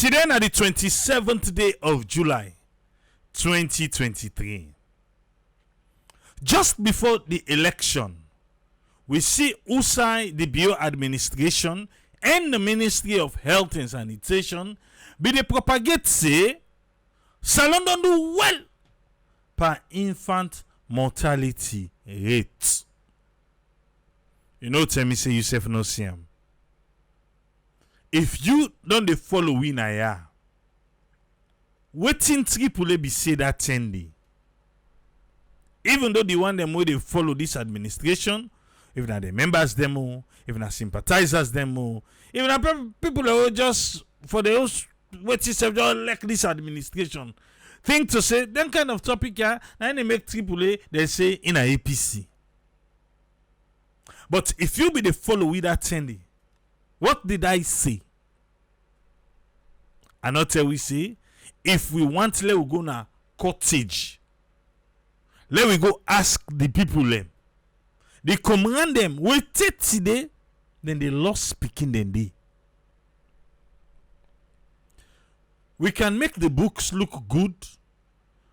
Today na the 27th day of July 2023. Just before the election, we see Usai, the Bureau administration, and the Ministry of Health and Sanitation be dey propagate say Salon don do well per infant mortality rate. You know, tell me say you sef no see am. If you don't dey follow we na ya, wetin triple be say that 10 day. Even though the one them wey dey follow this administration, if na the members them, if na sympathizers them, if na people that just for the whole wetin sef just like this administration, think to say them kind of topic here, na they make AAA they say in a APC. But if you be the follow with that 10 day, what did I say? And not tell we say, if we want, let we go na cottage. Let we go ask the people them. They command them, we take today, then they lost speaking then they. We can make the books look good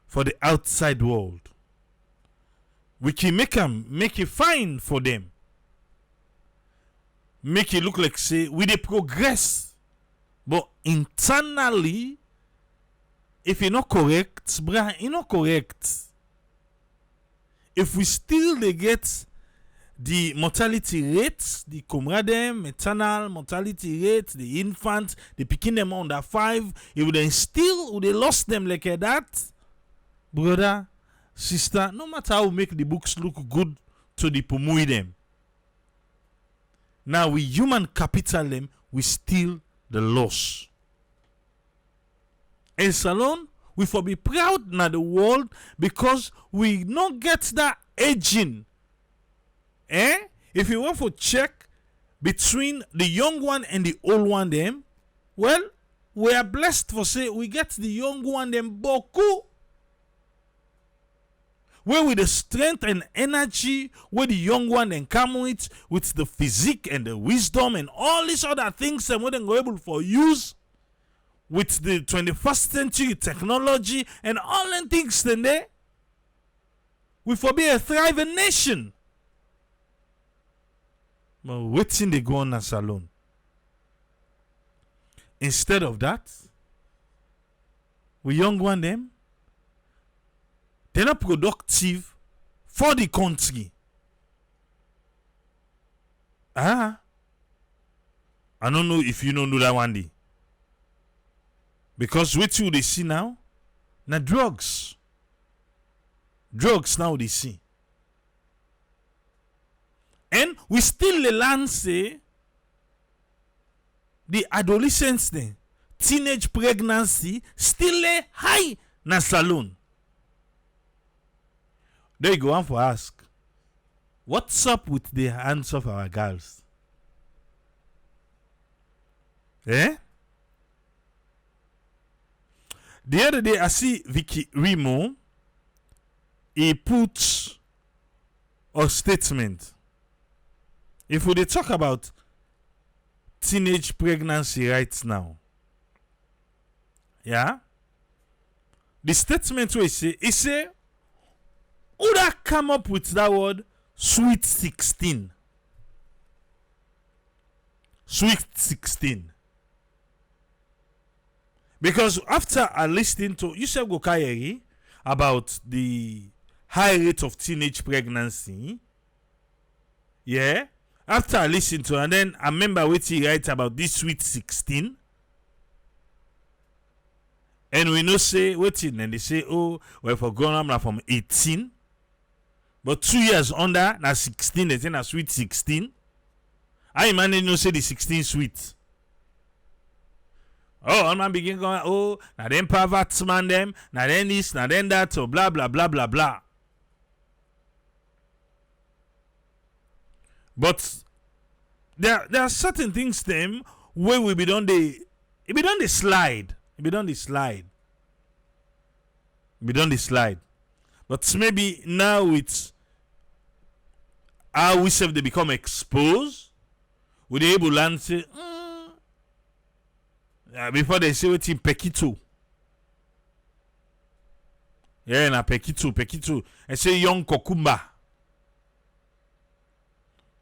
for the outside world. We can make it fine for them. Make it look like say we dey progress, but internally, if you're not correct, brah, you're not correct. If we still dey get the mortality rates, the comrade maternal mortality rate, the infant, the picking them under 5, if they still would they lost them like that, brother, sister, no matter how we make the books look good to the pumui them. Now we human capital them, we steal the loss. In Salon, we for be proud na the world because we not get that aging. If you want to check between the young one and the old one them, well, we are blessed for say we get the young one them boku. Where with the strength and energy, where the young one then come with the physique and the wisdom and all these other things and what they go able for use with the 21st century technology and all them things then there, we for be a thriving nation. But waiting they go on a salon. Instead of that, we young one them, they're not productive for the country. I don't know if you don't know that one day. Because what you they see now, na drugs. Drugs now they see. And we still learn say the adolescents then, teenage pregnancy still high na Salon. There you go on for ask. What's up with the hands of our girls? The other day I see Vicky Remo. He put a statement. If we talk about teenage pregnancy right now, yeah, the statement we say, he say, who that come up with that word sweet 16? Sweet 16. Because after I listened to Yusuf Gokayeri about the high rate of teenage pregnancy, yeah, after I listened to, and then I remember what he writes about this sweet 16. And we know say waiting, and they say, oh, well, for grown up from 18. But 2 years under, na 16, they say na sweet 16. I imagine no say the 16 sweet. Oh, man begin going, oh, na them perverts man them, na then this, na then that, so blah blah blah blah blah. But there are certain things them where we be done the slide. It be done the slide. Be done the slide. But maybe now it's how we say they become exposed, we able to say, Before they say wetin pekito. Yeah, na pekito. I say young cucumber.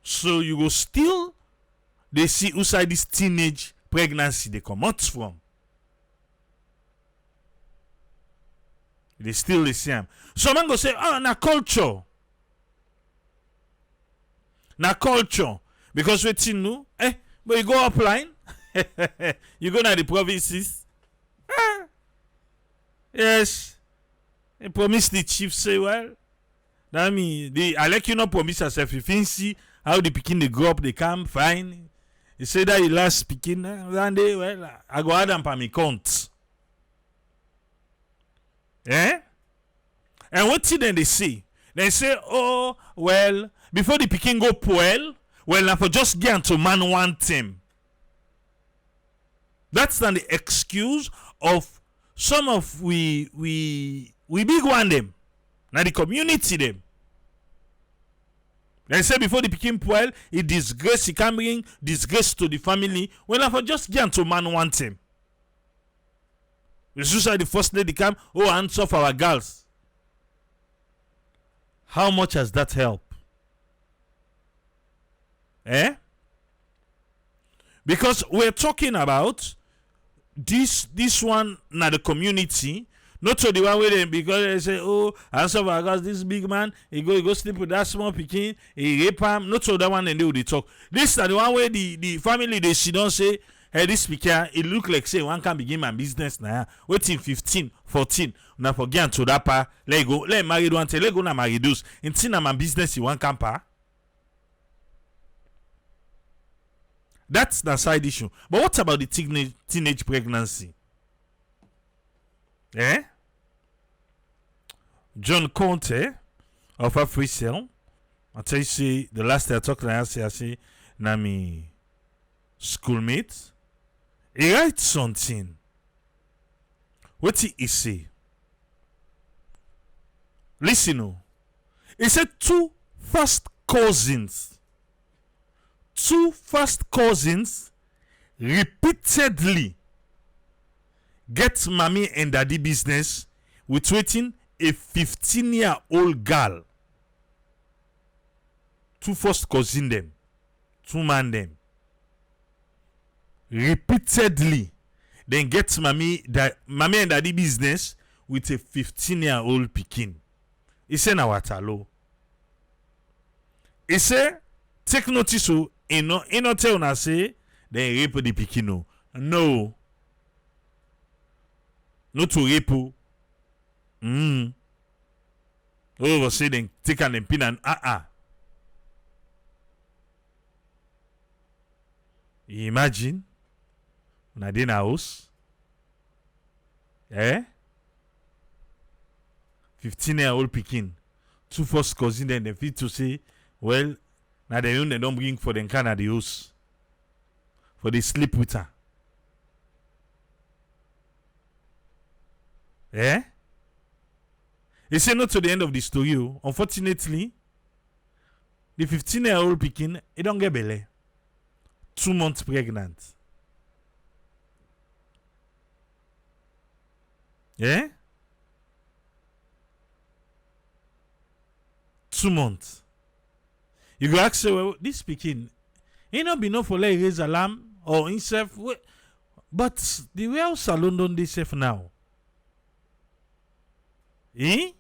So you go still they see outside this teenage pregnancy they come out from. They still the same. Some man go say, oh, na culture. Na culture. Because wetin know, but you go offline, you go na the provinces. Yes. They promise the chief say, well, that mean I like you not promise yourself. If you see how the pikin they grow up, they come fine. You say that you last speaking, one day, well, I go add them for me count. And what then they say? They say, oh, well, before the pikin go poil, well, now for just get to man one thing. That's not the excuse of some of we big one them. Now the community them. They say before the pikin poil, it disgrace, it can bring disgrace to the family. Well, now for just get to man one thing. It's just like the first lady come, oh, answer for our girls. How much has that helped? Because we're talking about this one na the community, not to the one where they, because they say, oh, answer for our girls, this big man, he go sleep with that small pikin, he rape him. Not to that one and they talk. This is the one where the family they she don't say, hey, this speaker, it look like say one can begin my business now. Waiting 15, 14. Now forget to that part. Let go. Let marry one. Let go na marry those. Until na my business you want camper. That's the side issue. But what about the teenage pregnancy? John Conte of Africell. I tell you, see, the last day I talked to him, I say, Nami schoolmate. He writes something. What he say? Listen, oh. He said two first cousins repeatedly get mommy and daddy business with waiting a 15-year-old girl. Two first cousin them. Two man them. Repeatedly then get mommy and daddy business with a 15-year-old pikin. He say na watalo. He say take notice so he no tell una say then rape the pikin. No. No to rape. Oh, say then take an pin and You imagine na dey na house 15-year-old pikin, two first cousin, then they fit to say, well, now they don't bring for them kind of the house for they sleep with her. They say not to the end of the story. Unfortunately, the 15-year-old pikin, he don't get belly. 2 months pregnant. 2 months. You go ask, well, this pikin, he not be enough for like raise alarm or himself. But the way salon don't they safe now? He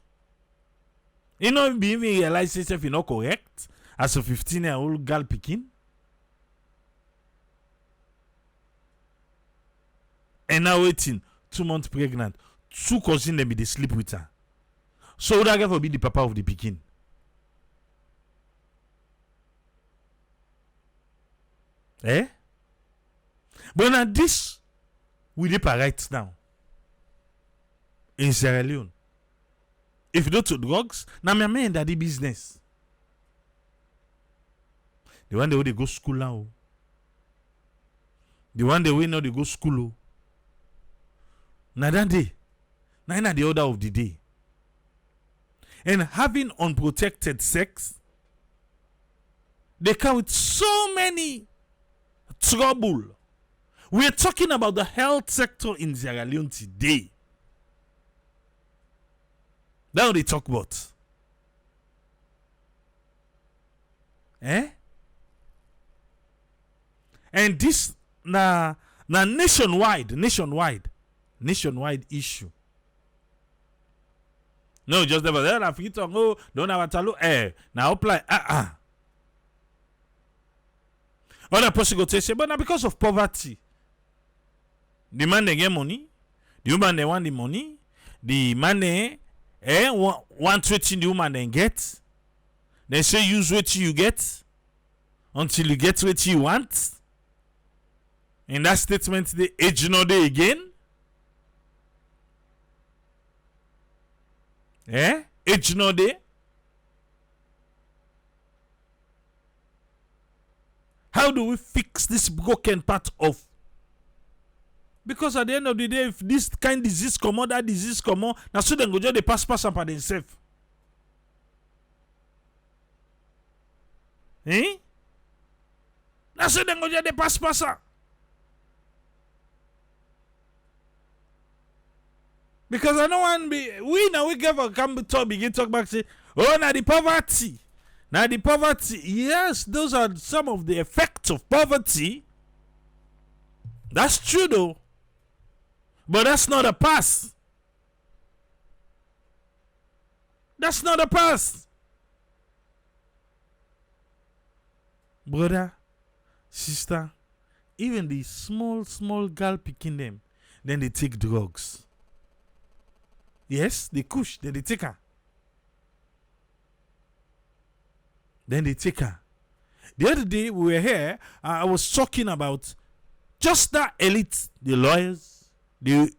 not be even realize himself he not correct as a 15-year-old girl pikin. And now waiting 2 months pregnant. 2 cousins them be they sleep with her. So that guy for be the papa of the pikin. But now this we dey right now in Sierra Leone. If you go to drugs, now my man daddy business. The one they go school now. The one they way now they go school. Now that day, now in the order of the day. And having unprotected sex, they come with so many trouble. We are talking about the health sector in Sierra Leone today. That's what they talk about. And this na nationwide issue. No, just never there. If you talk, oh, don't have to look. Now apply. Other person go say, but now because of poverty, the man they get money, the woman they want the money, the man they want what the woman they get. They say use what you get until you get what you want. In that statement, the age no day again. Age no day. How do we fix this broken part of? Because at the end of the day, if this kind disease come out, that disease come out, now so then go just they pass up by themselves. Now so then go just they pass up. Because I don't want we begin talk back say, oh, now the poverty. Now the poverty, yes, those are some of the effects of poverty. That's true though. But that's not a pass. That's not a pass. Brother, sister, even the small girl picking them, then they take drugs. Yes, they kush, then they take her. Then they take her. The other day we were here, I was talking about just that elite, the lawyers, they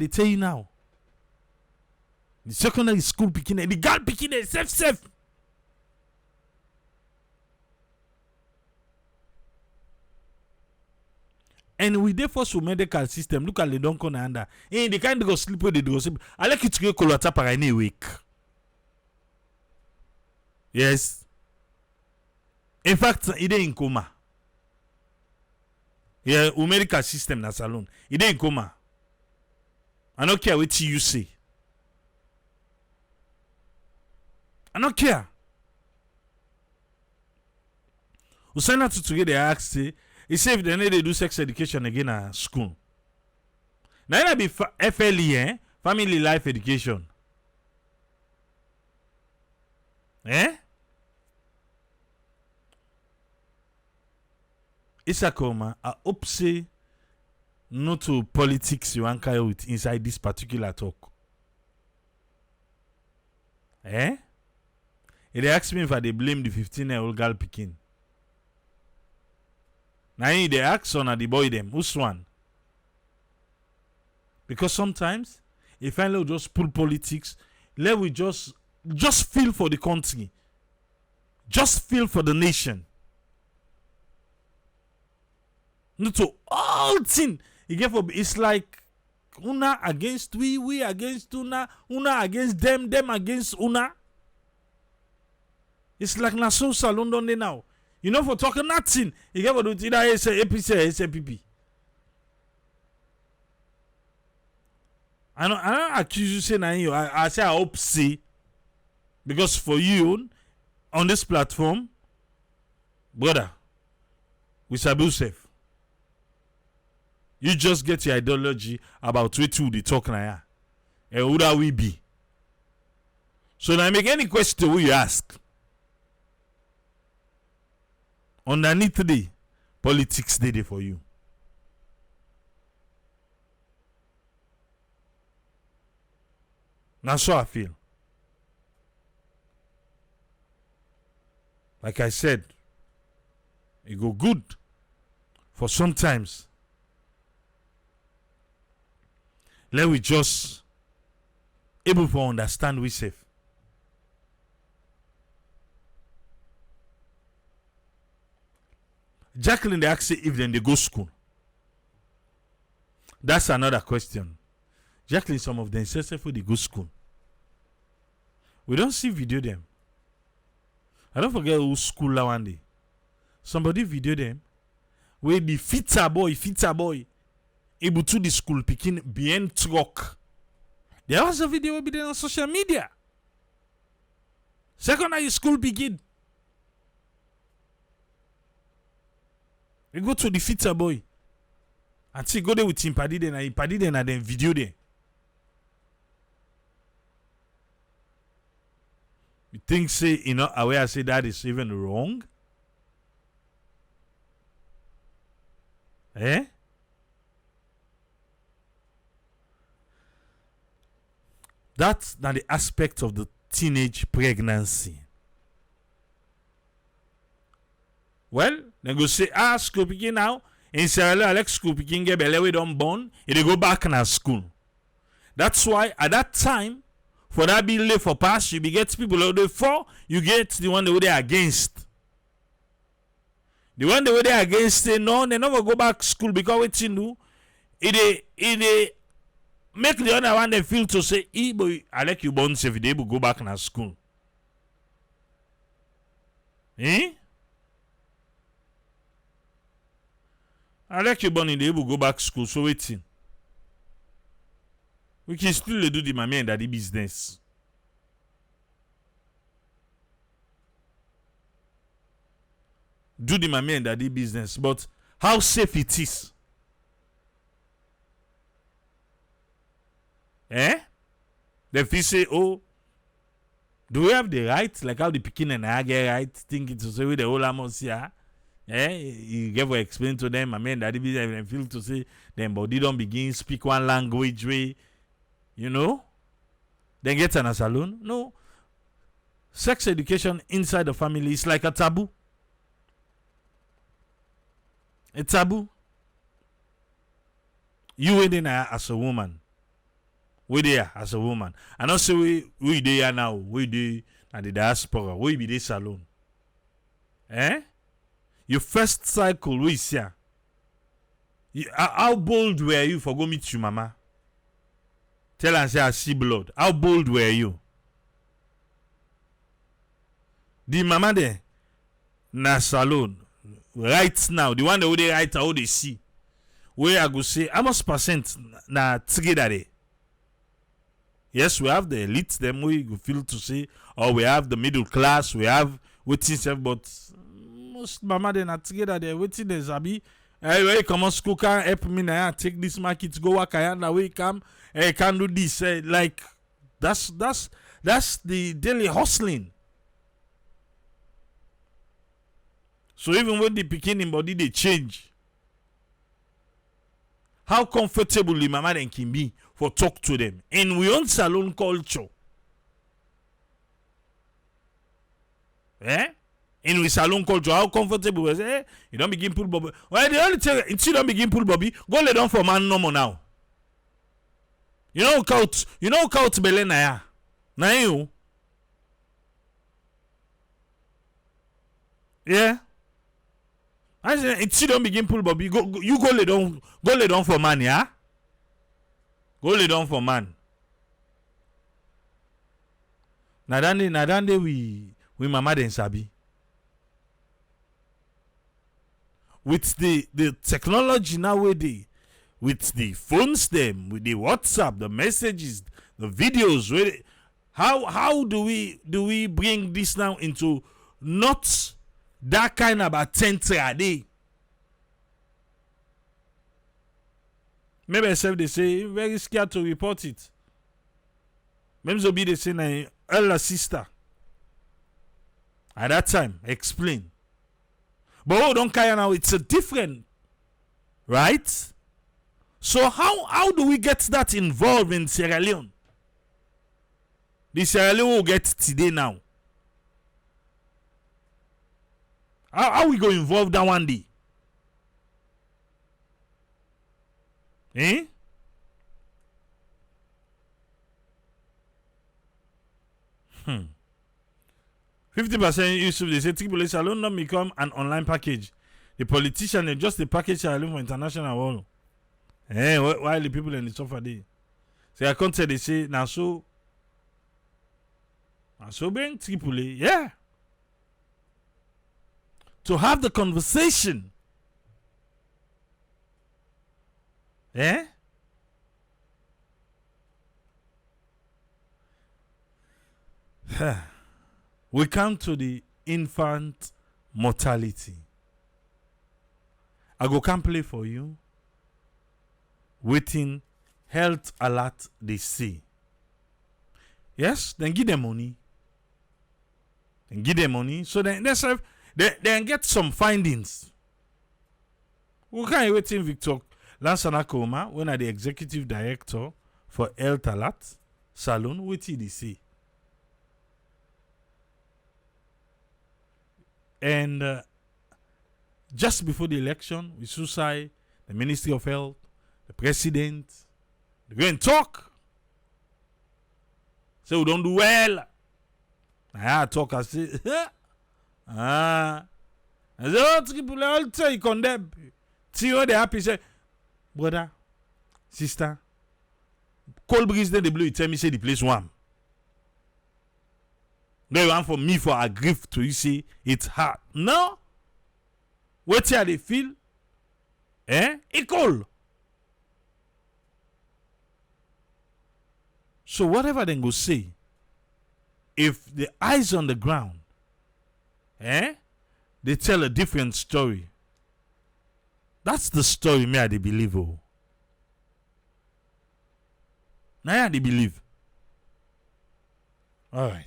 tell you now. The secondary school picking the girl picking it, safe. And we therefore so medical system. Look at the don't come under. And they can't go sleep with the go sleep. I like it to go colata para any week. Yes. In fact, it ain't in coma. Yeah, medical system na salon. It ain't in coma. I don't care what you say. I don't care. We send out to get the ask. He said if they need to do sex education again at school. Now it be FLE, family life education. Isakoma, I hope say no to politics you anchor with inside this particular talk. They ask me if I they blame the 15-year-old girl picking. Now they ask on the boy them. Who's one? Because sometimes if I will just pull politics, let we just feel for the country. Just feel for the nation. Not to all thing. It's like una against we against una against them against una. It's like Nassau London they now. You know, for talking nothing, you get what do either APC or SMPP. I don't accuse you saying you. I say I hope see. Because for you, on this platform, brother, we sabi safe. You just get your ideology about what you they talk now. And who that we be. So now make any question you ask. Underneath the politics they for you. That's how I feel. Like I said, it go good for sometimes. Let we just able to understand we safe. Jacqueline they ask if then they go school. That's another question. Jacqueline, some of them successful they go school. We don't see video them. I don't forget who school la one day. Somebody video them. where the fitter boy, able to the school picking behind truck. There was a video will be there on social media. Secondary school begin. We go to the fitter boy. And see, go there with him, paddy then, and then video there. You think, say, aware I say that is even wrong? Eh? That's not the aspect of the teenage pregnancy. Well, they go say, school begin now. In Sierra Leone, Alex school begin get belly we don't born. They go back in school. That's why at that time, for that bill late for pass, you be get people out there for, you get the one that they against. The one that they against say no, they never go back school because what you do, it make the other one they feel to say, boy, I like you born safe, they will go back in school. Eh? I like you born in the able go back school, so waiting. We can still do the mommy and daddy business. Do the mommy and daddy business, but how safe it is? Eh? The fish say, oh, do we have the right? Like how the Pekin and I get right, thinking to say with the whole amos here. You get to explain to them, and daddy business and feel to say them body don't begin speak one language way, Then get an salon. No. Sex education inside the family is like a taboo. A taboo. You waiting as a woman. We there as a woman. And also we there now. We there at the diaspora. We be the salon. Your first cycle, we see. How bold were you for go meet your mama? Tell her say I see blood. How bold were you? The mama there, na salon, right now, the one that they write how they see. Where I go say, how much percent na together there? Yes, we have the elite, them we feel to say, or we have the middle class, we have waiting self, but most mama they not together there waiting they sabi. Hey, where you come on school can help me now take this market go work I now way come. Hey, can do this. Like that's the daily hustling. So even when the beginning body they change, how comfortable the mama then can be for talk to them. And we own salon culture. In we salon culture, how comfortable we say, you don't begin pull Bobby. Well, the only thing, if you don't begin pull Bobby, go lay down for man no more now. You know count Belena ya. Na you. Yeah. I say, if you don't begin pull Bobby, you go lay down for man, yeah? Go lay down for man. Nadande we mama den sabi. With the technology nowadays, with the phones them, with the WhatsApp, the messages, the videos, how do we bring this now into not that kind of attention a day? Maybe myself they say very scared to report it. Maybe they say na elder sister. At that time, explain. But don't care now, it's a different, right? So how do we get that involved in Sierra Leone? The Sierra Leone will get today now. How we go involve that one day? 50% Yusuf, they say Triple Salon not become an online package. The politician they just the package Salon for international world. While the people in the sofa day. So I can't say they say now so being Triple, yeah. To have the conversation Eh? We come to the infant mortality. I go come play for you. Waiting health alert they see. Yes, then give them money. And give them money. So then they get some findings. We can't waiting Victor Lansana Koma when I the executive director for Health Alert Salon, what did he say? And just before the election, we suicide the Ministry of Health, the President, they go and talk. Say we don't do well. I talk, I say, I say, oh, people all say, condemn. See how they happy, say, brother, sister, cold breeze, then the blue, you tell me, say the place warm. They want for me for a grief to you say it's hard. No. What here they feel? It cold. So whatever they go say, if the eyes on the ground, they tell a different story. That's the story me I they believe. Oh. Now I they believe. All right.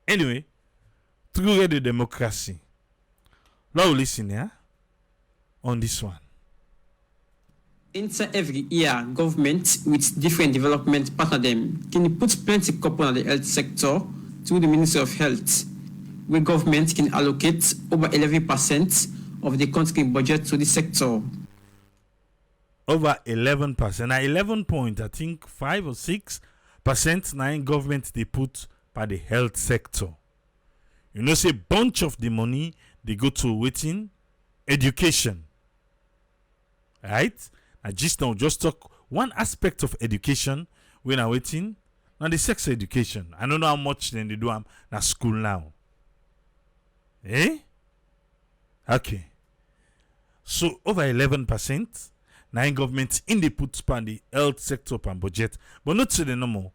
Anyway, through the democracy. Now listen, on this one. Inside every year, government with different development partner them can put plenty couple on the health sector through the Ministry of Health, where government can allocate over 11% of the country budget to the sector. Over 11%. Now 11 point, I think 5 or 6% now government they put by the health sector. You know, say bunch of the money they go to waiting education. Right? I just talk one aspect of education when I waiting. Now the sex education. I don't know how much then they do na school now. Eh? Okay. So over 11%, now government in the put span the health sector pan budget, but not to the normal.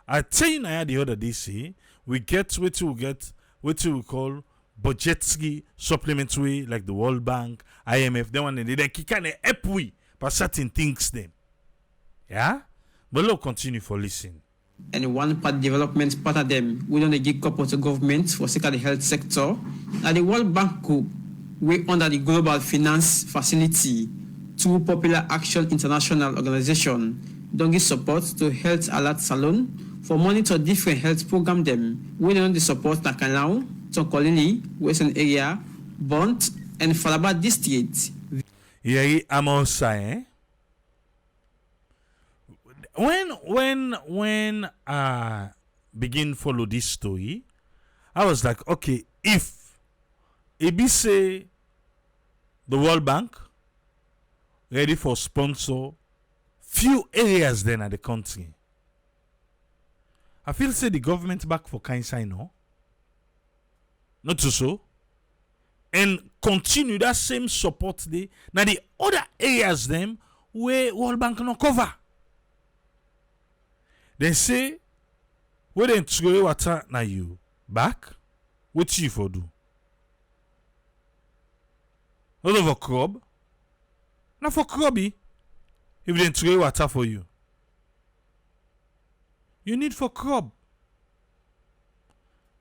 I tell you now the other day say we get what we call budgetary supplementary like the World Bank, IMF, they want they can help we for certain things them. Yeah? But let's continue for listen. And one part development part of them we don't give couple to government for sake of the health sector. And the World Bank Group we under the Global Finance Facility through Popular Action International Organization don't give support to Health Alert Salon for monitor different health program them. We don't the support Nakanao, Tonkolili, Western Area, Bont, and Falaba District. Yeah, I'm all saying. When I begin follow this story, I was like, okay, if it say the World Bank ready for sponsor few areas then at the country, I feel say the government back for kind sign, no? Not to so. And continue that same support day. Now the other areas them where World Bank no cover. They say, we then throw water na you back, what you for do? Not over crop. Not for crobby. If they throw water for you. You need for crop.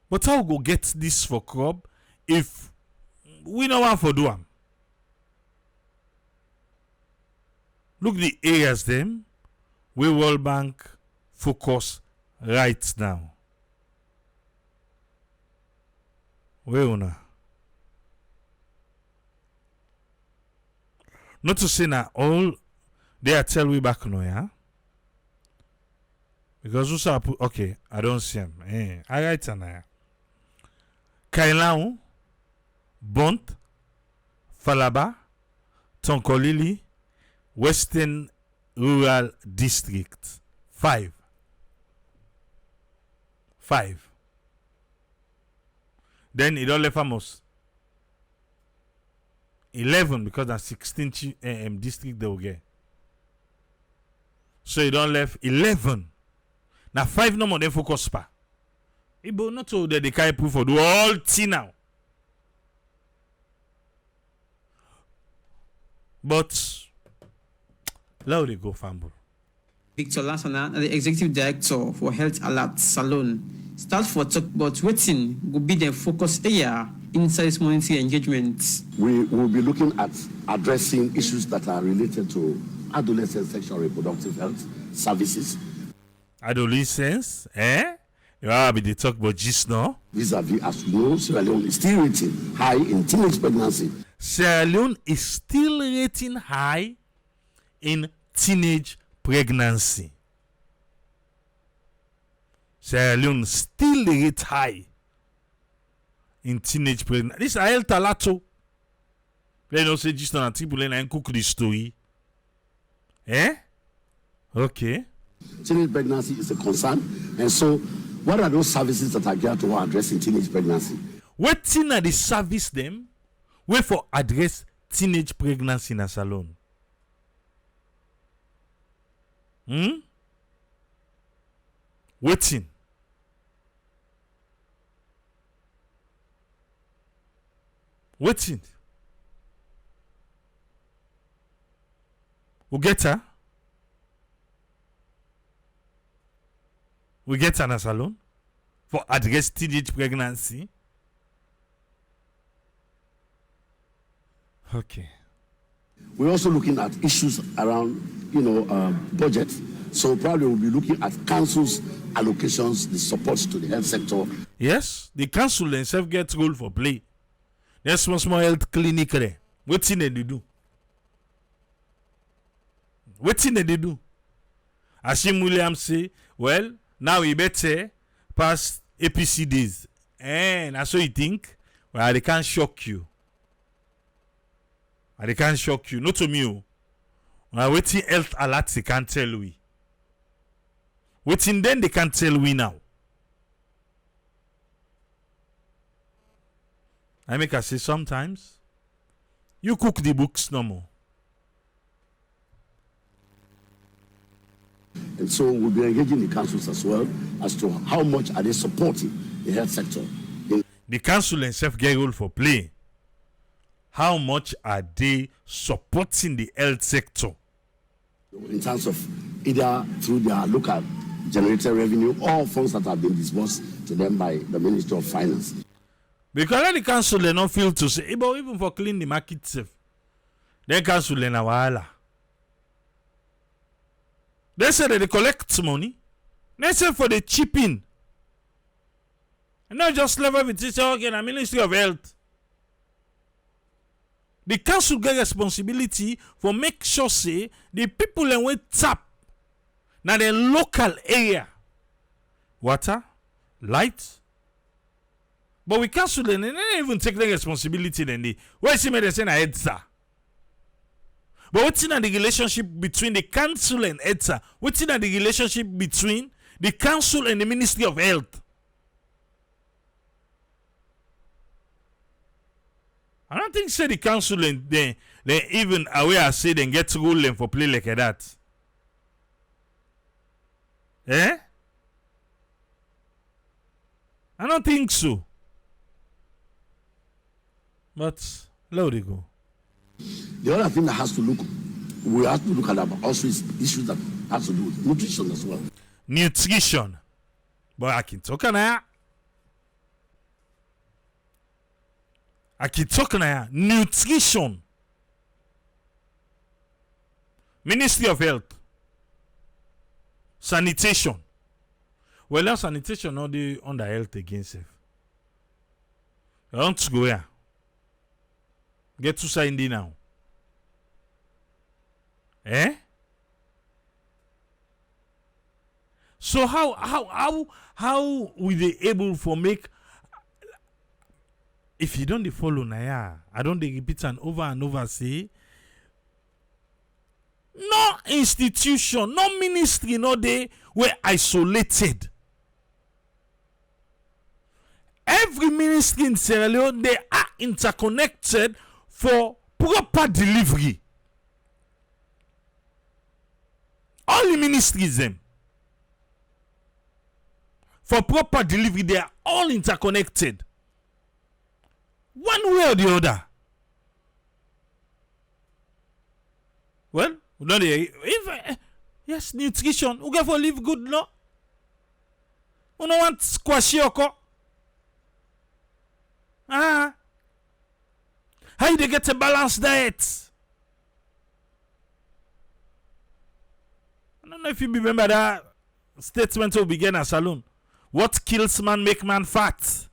But how go get this for crop if we no want for do am? Look the areas them where World Bank focus right now. Where una? Not to say now all they are tell we back now, yeah? Because who's up? Okay, I don't see him. I write now. Kailaon, Bont, Falaba, Tonkolili, Western Rural District. 5. Then it all left famous. 11 because that's 16 district they will get. So you don't left 11. Now 5 no more than focus pa. Ibo not so that they can't proof for do all thing now. But let they go famble. Victor Lansana, the Executive Director for Health Alert Salon, start for talk about waiting will be the focus area inside this monetary engagement. We will be looking at addressing issues that are related to adolescent sexual and reproductive health services. Adolescence, eh? You are be the talk about just now. Vis-a-vis, as you know, Sierra Leone is still rating high in teenage pregnancy. Sierra Leone is still rating high in teenage pregnancy. Sierra Leone still rate high in teenage pregnancy. This is health alato. Let us say just on a people and cook the story. Eh? Okay. Teenage pregnancy is a concern, and so what are those services that are geared to addressing teenage pregnancy? Waiting at the service them, wait for address teenage pregnancy in a salon. Waiting. Waiting. We get her. We get her in a salon for address teenage pregnancy. Okay. We're also looking at issues around, budget. So probably we'll be looking at council's allocations, the support to the health sector. Yes, the council themselves get role for play. There's small health clinic there. What thing they do? What thing they do? Ashim Williams say, well, now we better pass APC days. And that's what you think? Well, they can't shock you. They can't shock you. Not to me. Waiting health alert they can't tell we. Waiting then they can't tell we now. I make her say sometimes you cook the books no more. And so we'll be engaging the councils as well as to how much are they supporting the health sector. The council themselves get role for play. How much are they supporting the health sector? In terms of either through their local generated revenue or funds that have been disbursed to them by the Ministry of Finance. Because let the council they not feel to say, but even for clean the market safe, then council they na wahala. They say that they collect money. They say for the chipping. And not just level with it, okay, the Ministry of Health. The council get responsibility for make sure say the people and we tap now the local area. Water, light. But we council and they don't even take the responsibility then they why see me they say na EDSA. But what's in the relationship between the council and EDSA? What's in the relationship between the council and the Ministry of Health? I don't think say the council and they even aware say they get ruling for play like that. Eh? I don't think so. But let it go. The other thing that we have to look at also is issues that have to do with nutrition as well. Nutrition. But I can talk now. Nutrition. Ministry of Health. Sanitation. Well, now sanitation not the under health against it. You want to go here. Get to sign in now. Eh? So how we they able for make if you don't follow Naya, I don't repeat and over say no institution, no ministry, no they were isolated. Every ministry in Sierra Leone, they are interconnected for proper delivery. all the ministries them. For proper delivery, they are all interconnected. One way or the other. Well, we don't if yes, nutrition. We go for live good, no? We don't want squash your co. How they get a balanced diet? I don't know if you remember that statement will begin a saloon. What kills man make man fat?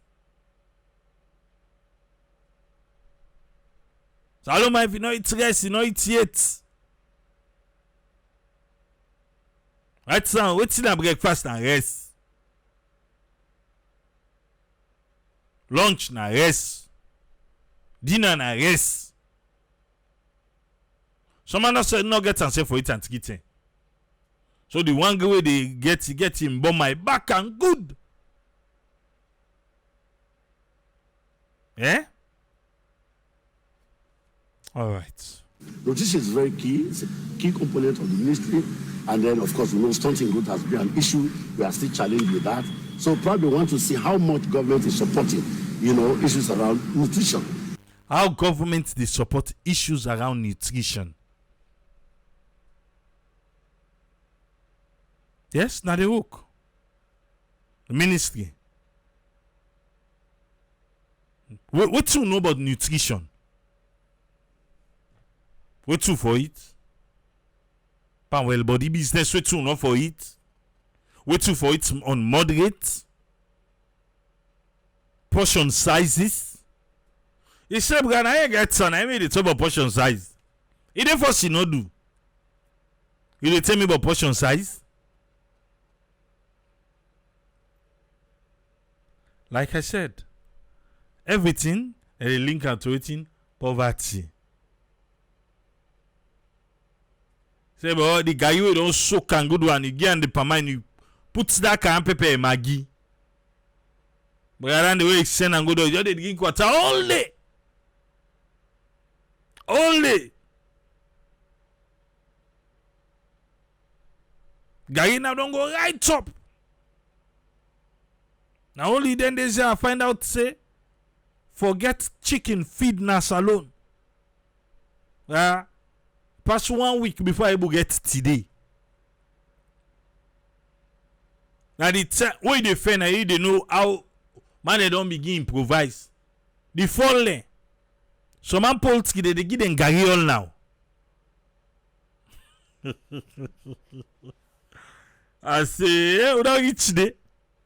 Salome, if you know it's rice, you know it's yet. Right now, what's in a breakfast and rest? Lunch na rest. Dinner na rest. Some man not get and say for it and get it. So the one way they get him bomb my back and good. Eh? All right. Nutrition is very key. It's a key component of the ministry. And then, of course, we know stunting growth has been an issue. We are still challenged with that. So probably want to see how much government is supporting, issues around nutrition. How government they support issues around nutrition. Yes, now the work. The ministry. What you know about nutrition? What you for it? Well body business, what you know for it? What you for it on moderate? Portion sizes? You say, I get son, I made it about portion size. It ain't for no do. You tell me about portion size? Like I said, everything is linked to it poverty. Say, but the guy who don't soak and good one, you get the palm and you put that can pepper and Maggi. But around the way it's send and go do, you did drink water all day. All day. Guy now don't go right up. Now only then they say I find out say forget chicken feed nas alone. Pass 1 week before I able get today. Now the way they find now they know how man they don't begin improvise. The fall so man Polski they give them Gary all now. I say, we don't reach there.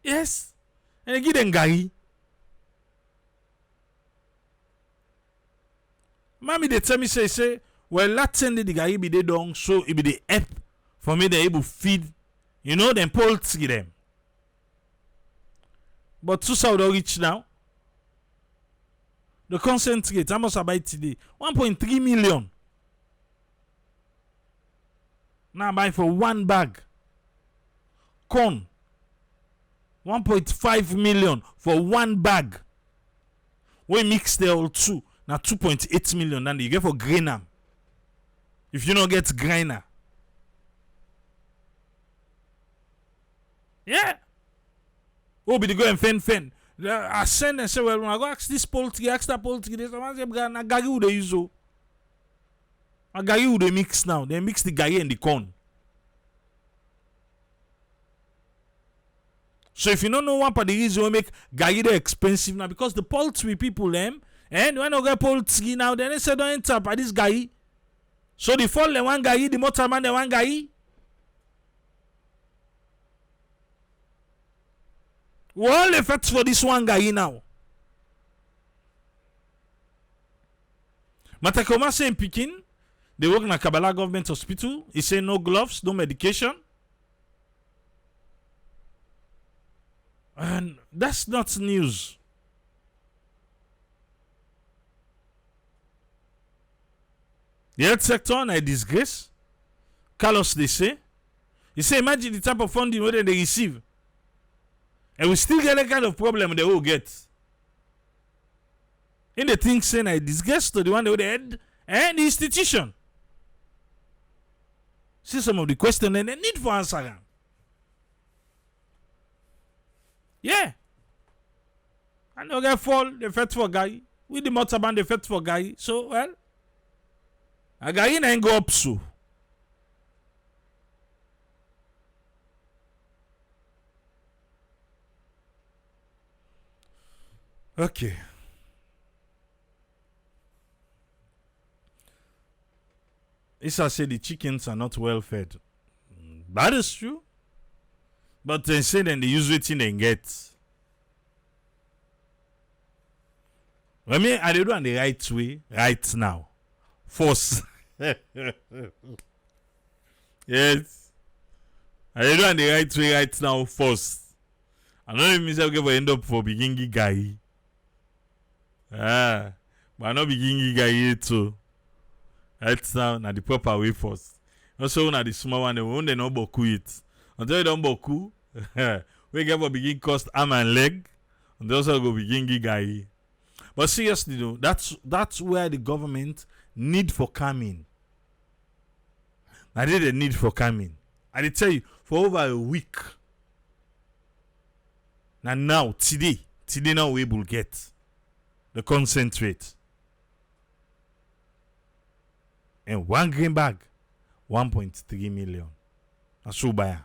Yes. And they give them Gary. Mommy they tell me say, well, let's send the Gary be they done so it be the help for me they able feed, them poultry them. But two South reach now. The concentrate, how much I buy today? 1.3 million. Now I buy for 1 bag. Corn. 1.5 million for 1 bag. We mix the all two. Now 2.8 million. And you get for grainer. If you don't get grinder. Yeah. Oh, be the go and fen. I send and say, well, when I go ask this poultry, ask that poultry, this one say, na gari who they use. A gari who they mix now. They mix the gari and the corn. So if you don't know one part of the reason we make gari they expensive now, because the poultry people them, and when I get poultry now, then they say don't enter by this gari. So the fall the one gari, the motor man the one gari. We all effects for this one guy now. Matakoma say in Pekin, they work in a Kabbalah government hospital. He say no gloves, no medication. And that's not news. The health sector in a disgrace. Carlos they say. He say imagine the type of funding whether they receive. And we still get a kind of problem they will get. In the thing saying I disgust to the one they would head and the institution. See some of the questions and they need for answer them. Yeah. And they get fall, they fet for guy. With the motorband, they fet for guy. So, well, a guy ain't go up so. Okay. Issa said the chickens are not well fed. That is true. But they say then they use it in they get. I mean, I do it the right way right now. Force. Yes. I do it the right way right now. Force. I don't even myself get end up for beginning guy. But I not beginning guy here too. Right now, na the proper way first. Also, na the small one, they no boku it. Until you don't boku, we get for begin cost arm and leg, and they also go begin giga. But seriously though, that's where the government need for coming. I did a need for coming. I did tell you for over a week. Now today now we will get the concentrate. And one green bag, 1.3 million. That's so buyer.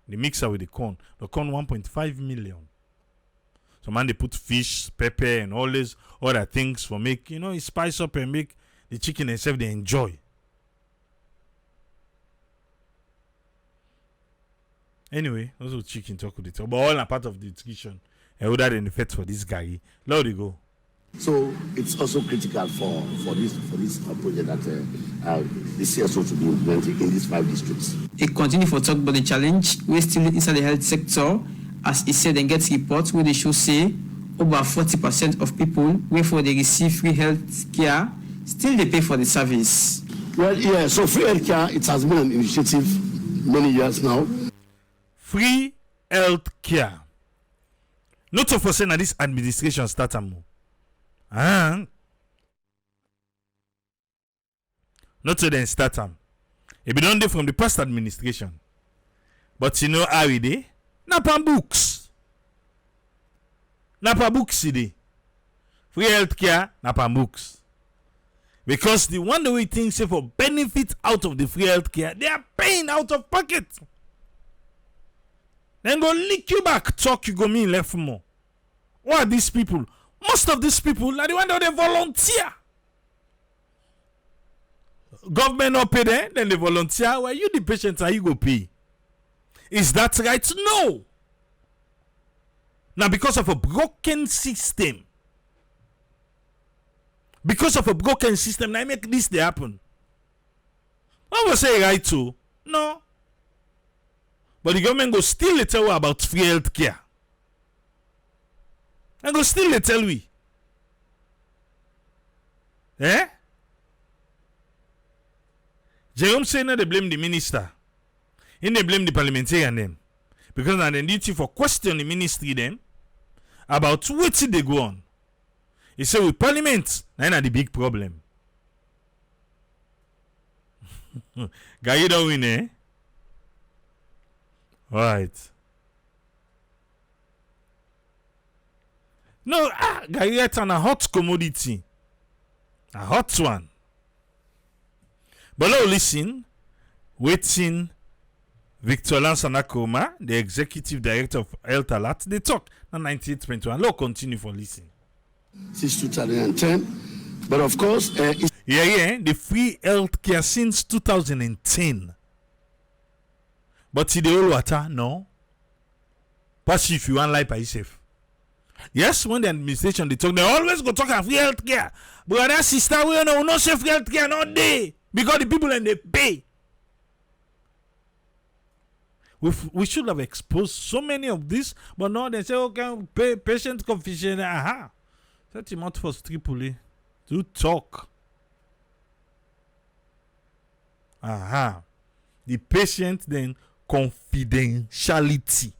The mixer with the corn 1.5 million. So man, they put fish, pepper, and all these other things for make, it spice up and make the chicken itself they enjoy. Anyway, those are chicken talk with it. But all are part of the discussion. And other than the effect for this guy, now they go. So it's also critical for this project that the CSO should be implemented in these 5 districts. It continue for talk about the challenge. We still inside the health sector, as he said, and gets reports where they should say over 40% of people where for they receive free health care, still they pay for the service. Well, yeah. So free health care, it has been an initiative many years now. Free health care. Not of saying that this administration started more. Not to then start them. It be done from the past administration. But you know how it is? Napa books. Napa books today. Free healthcare, Napa books. Because the one way things say for benefit out of the free healthcare, they are paying out of pocket. Then go lick you back, talk you go mean left more. What are these people? Most of these people are the one that they volunteer. Government not pay them, then they volunteer. Well, you the patient and you go pay. Is that right? No. Now, because of a broken system. Because of a broken system, now I make this they happen. I will say right too. No. But the government go still tell you about free health care. And go still tell we. Jerome say no, they blame the minister. And they blame the parliamentarian them. Because now they duty for question the ministry them about what they go on. He say with parliament, that's the big problem. Guy, you don't win, eh? Alright. No, guy, it's on a hot commodity. A hot one. But now listen, waiting Victor Lansanakoma, the executive director of Health Alert, they talk on 98.1. Let's continue for listening. Since 2010, but of course, the free health care since 2010. But see the whole water, no. Pass if you want life by yourself. Yes, when the administration they talk, they always go talk about free health care. But that sister, we know no safe health care, not day. Because the people and they pay. We should have exposed so many of this, but now they say, okay, patient confusion. Aha. Set him out for Tripoli to talk. Aha. The patient then confidentiality.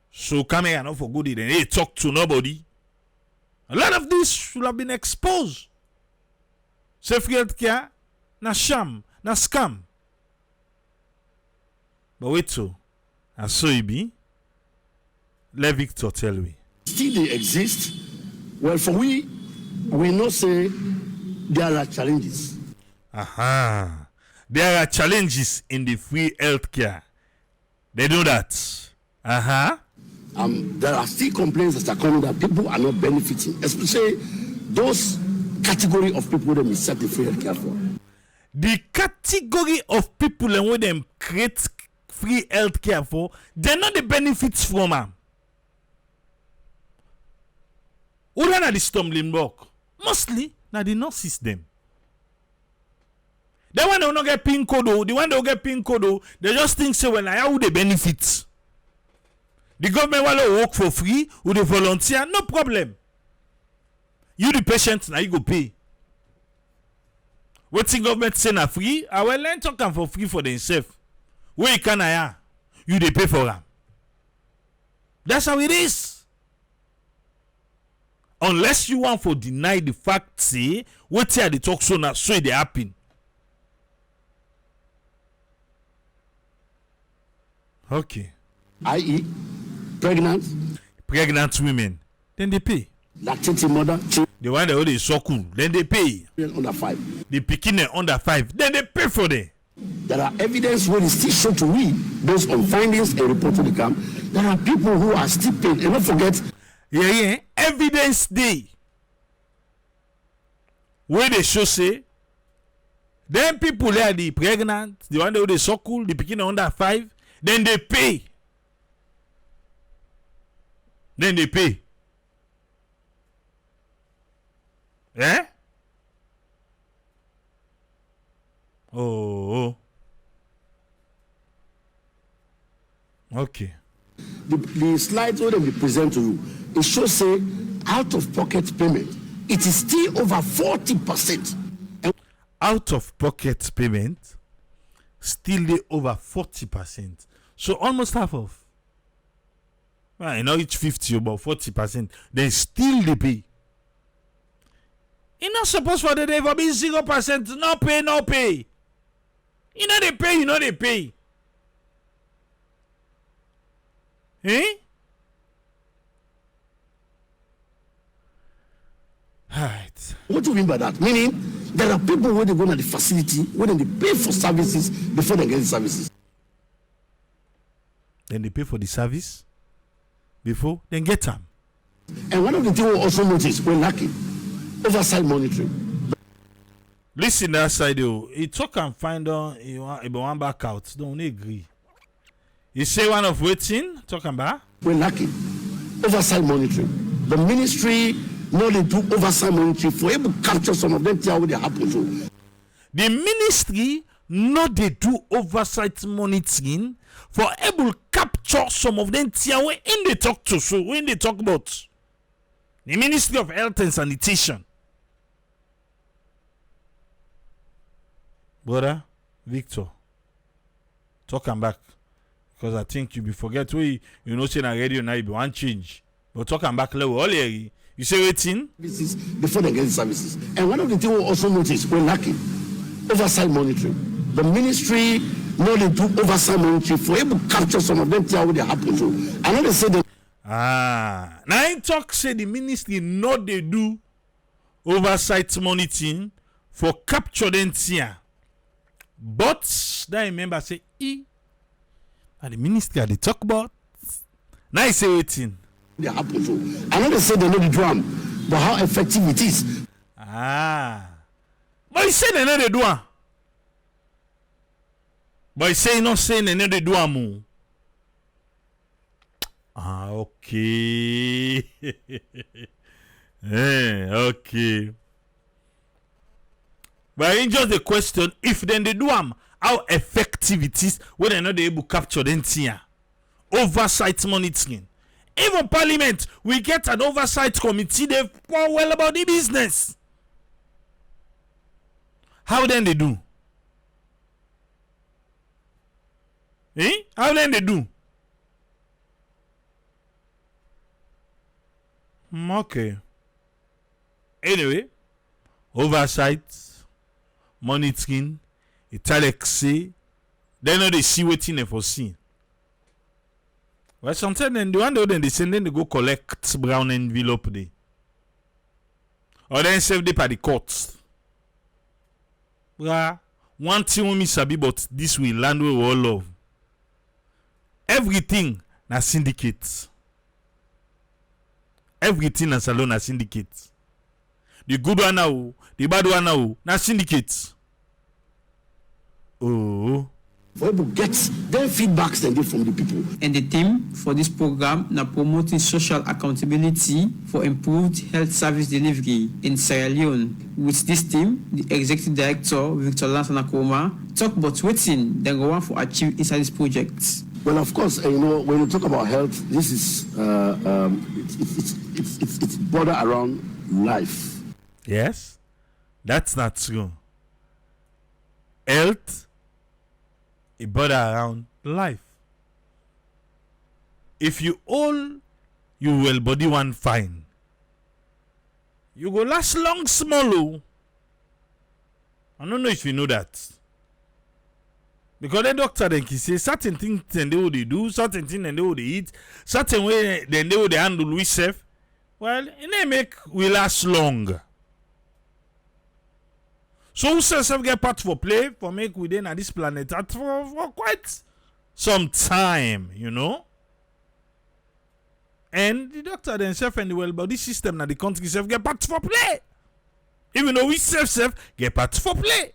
So come here and not for good then. Hey, talk to nobody. A lot of this should have been exposed. Safe health care, na sham, na scam. But wait so, and so it be. Let Victor tell me. Still they exist. Well, for we not say there are challenges. Aha. There are challenges in the free healthcare. They do that. Aha. There are still complaints that are coming that people are not benefiting, especially those category of people that we set the free healthcare for. The category of people and when them create free healthcare for, they're not the benefits from them. Who are the stumbling block? Mostly, now the nurses them. The one that will not get pin code, the one that will get pin code, they just think say, well, how would they benefit? The government will work for free, or the volunteer, no problem. You the patient, now you go pay. What the government say na free? I will learn talking for free for themselves. Where you can you they pay for them. That's how it is. Unless you want to deny the fact, say, what here they talk so now, so they happen. Okay. I.e., pregnant women, then they pay. Lactating mother, the one that already so cool, then they pay. Under 5. The picking under 5, then they pay for them. There are evidence where it's still shown to we, based on findings and report to the camp. There are people who are still paid. And don't forget. Yeah. Evidence day. Where they show say, then people there the pregnant, the one that already so cool, the picking under 5, then they pay. Then they pay. Eh? Oh. Okay. The slides that we present to you, it shows say out of pocket payment, it is still over 40%. Out of pocket payment, still they over 40%. So almost half of. Well, you know, each 50 about 40%. Then still they pay. You're not supposed for the day for be 0%. No pay. You know they pay. Eh? Right. What do you mean by that? Meaning, there are people where they go to the facility, where they pay for services before they get the services. Then they pay for the service before they get them. And one of the things we also notice, we're lacking oversight monitoring. Listen that side though. You talk and find out you want one back out. Don't agree. You say one of waiting, talking about? We're lacking oversight monitoring. The ministry no they do oversight monitoring for able to capture some of them tell what they happen to. The ministry no they do oversight monitoring for able to capture some of them tell when they talk to so when they talk about the Ministry of Health and Sanitation. Brother Victor, talking back. Because I think you be forget we you know say na radio now you be one change. But talking back level all you say waiting before they get the services. And one of the things we also notice we're lacking oversight monitoring. The ministry no they do oversight monitoring for able to capture some of them tell what they happen to. I know they say that now I talk say the ministry no they do oversight monitoring for capture them here. But then remember say and the ministry they talk about now I say waiting. They happen to. I know they say they know the drum, but how effective it is. But he say they know the drum. But he say not saying they know the drum. Okay. Okay. But it's just the question if then they do how effective it is when they're not able to capture them here. Oversight monitoring. Even Parliament, we get an oversight committee, they know well about the business. How then they do? How then they do? Okay. Anyway, oversight monitoring, it talexy, they know they see waiting they for see. Well, sometimes then the one then they send them to go collect brown envelope day. Or then save them by the courts. Bra, one thing we miss sabi, but this will land we all love. Everything na syndicate. Everything na salon na syndicate. The good one now, the bad one now, na syndicate. Oh. For able to get their feedbacks and from the people. And the theme for this program na promoting social accountability for improved health service delivery in Sierra Leone. With this theme, the executive director Victor Lansanakoma talk about wetin dem go want for achieve inside this project. Well, of course, when you talk about health, this is it's border around life. Yes, that's not true. Health, it border around life. If you all you well body one fine, you go last long small. Oh. I don't know if you know that. Because the doctor then he say certain things then they would do, certain things then they would eat, certain way then they would handle we safe. Well, it may make we last long. So who says get part for play for make within this planet for quite some time, you know? And the doctor themselves and the well body system and the country self get part for play. Even though we self get part for play.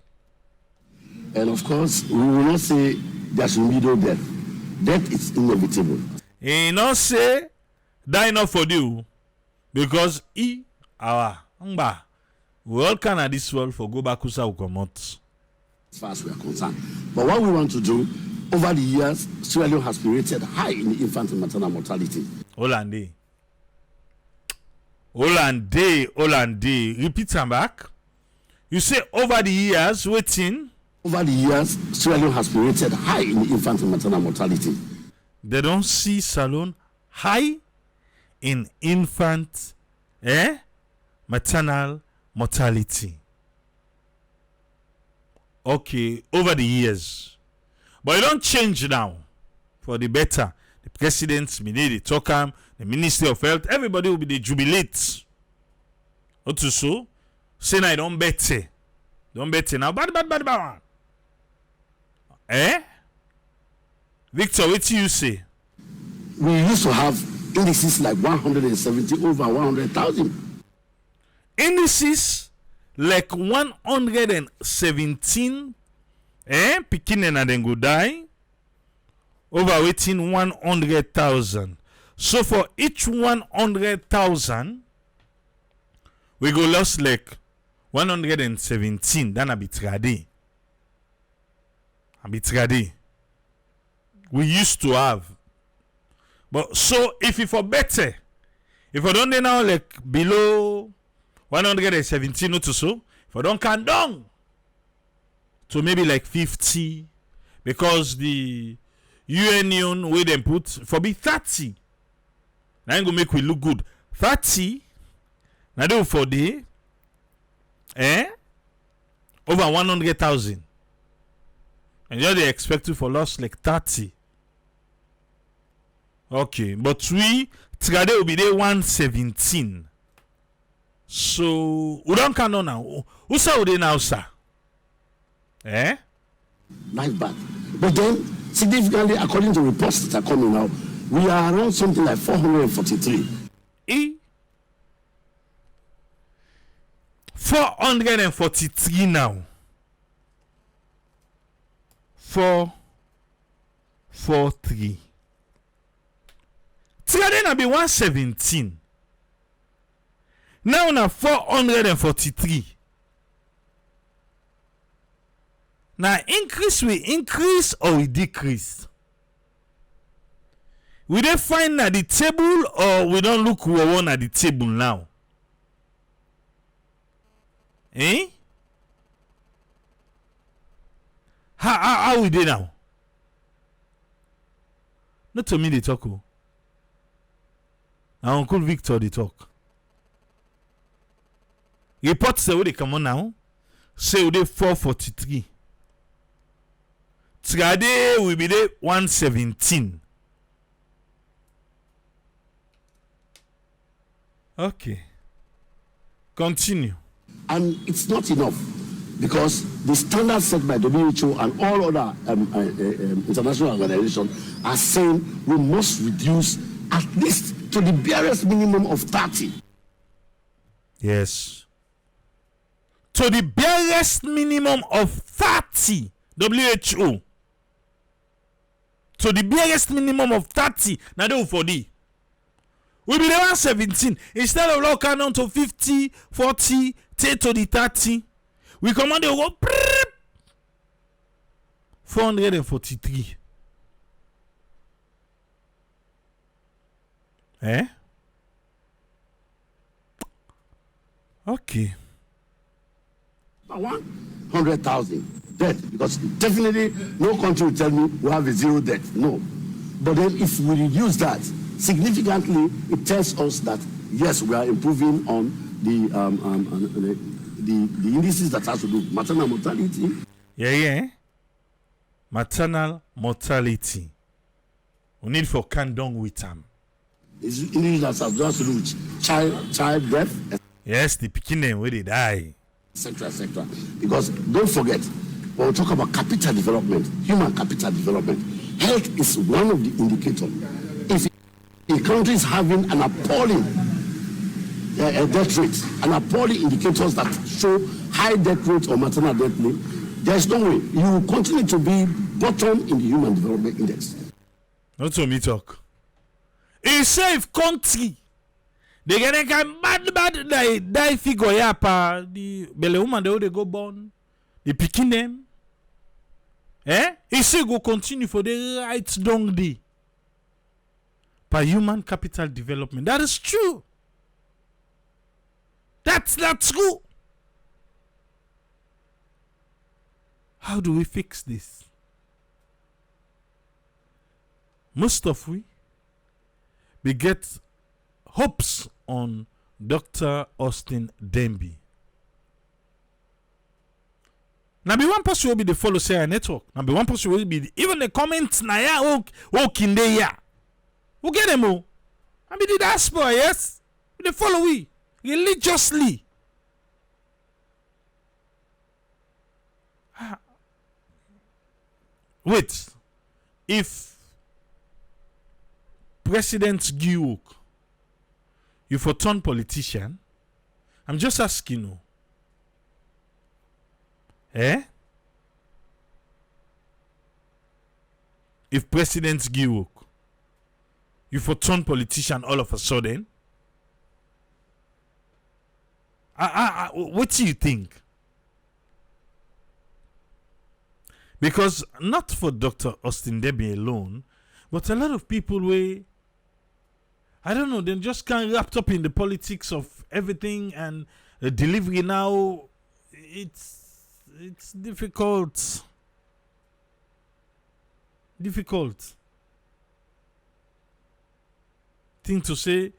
And of course, we will not say there should be no death. Death is inevitable. He not say die not for you because we all can at this world for go back usa ukomot. As far as we are concerned. But what we want to do, over the years, Sierra Leone has been rated high in the infant and maternal mortality. Hollande. Repeat them back. You say over the years, waiting. Over the years, Sierra Leone has been rated high in the infant and maternal mortality. They don't see Salone high in infant, maternal mortality. Okay, over the years. But it don't change now for the better. The presidents, the talk, the Ministry of Health, everybody will be the jubilate. What to so? Say now don't better. Don't better now. Bad. Victor, what do you say? We used to have indices like 170 over 100,000. Indices like 117 picking and then go die over waiting 100,000. So for each 100,000 we go lost like 117. Then a bit ready. We used to have. But so if you for better, if I don't now like below 117 not so, if I don't count down to maybe like 50, because the union where they put for be 30. Now I'm gonna make we look good. 30 now do for the over 100,000. And you're they expect to for loss like 30. Okay, but we together will be there 117. So we don't count on now. Who say they now, sir? Life back. But then, significantly, according to reports that are coming out, we are around something like 443. 443 now. 443. Together na be 117. Now na 443. Now increase we increase or we decrease? We dey find at the table or we don't look one at the table now? How we dey now? Not to me they talk. Now Uncle Victor they talk. Reports say where they come on now. say we dey 443. Trade we be dey 117. Okay. Continue. And it's not enough because the standards set by WHO and all other international organizations are saying we must reduce at least to the barest minimum of 30. Yes. To the barest minimum of 30. WHO. To the barest minimum of 30. Now do for the. We be the 117. Instead of locking down to 50, 40, take to the 30. We command to go 443. Eh? Okay. 100,000 death, because definitely no country will tell me we have a zero death. No. But then if we reduce that significantly, it tells us that yes, we are improving on the indices that has to do with maternal mortality. Yeah. Maternal mortality. We need for condom with them. It's indices that has to do with child death. Yes, the pikin where they die. Etc. Because don't forget, when we talk about capital development, human capital development, health is one of the indicators. If a country is having an appalling death rate, an appalling indicators that show high death rate or maternal death rate, there's no way you will continue to be bottom in the human development index. Not to me talk. A safe country. They get a bad die figure ya pa the belle woman they go born. The picking them. He say go continue for the right down day. Per human capital development. That is true. That's not true. How do we fix this? Most of we get hopes on Dr. Austin Demby. Now be one person will be the follow say network. Now be one person will be even the comments na ya o kinde ya. We get them all. I be the diaspora, yes. They follow we religiously. Wait, if President Giuk you for turn politician, I'm just asking you. If President Giuk you for turn politician all of a sudden, what do you think? Because not for Dr. Austin Demby alone, but a lot of people I don't know, they just can't wrapped up in the politics of everything and the delivery now. It's difficult. Thing to say,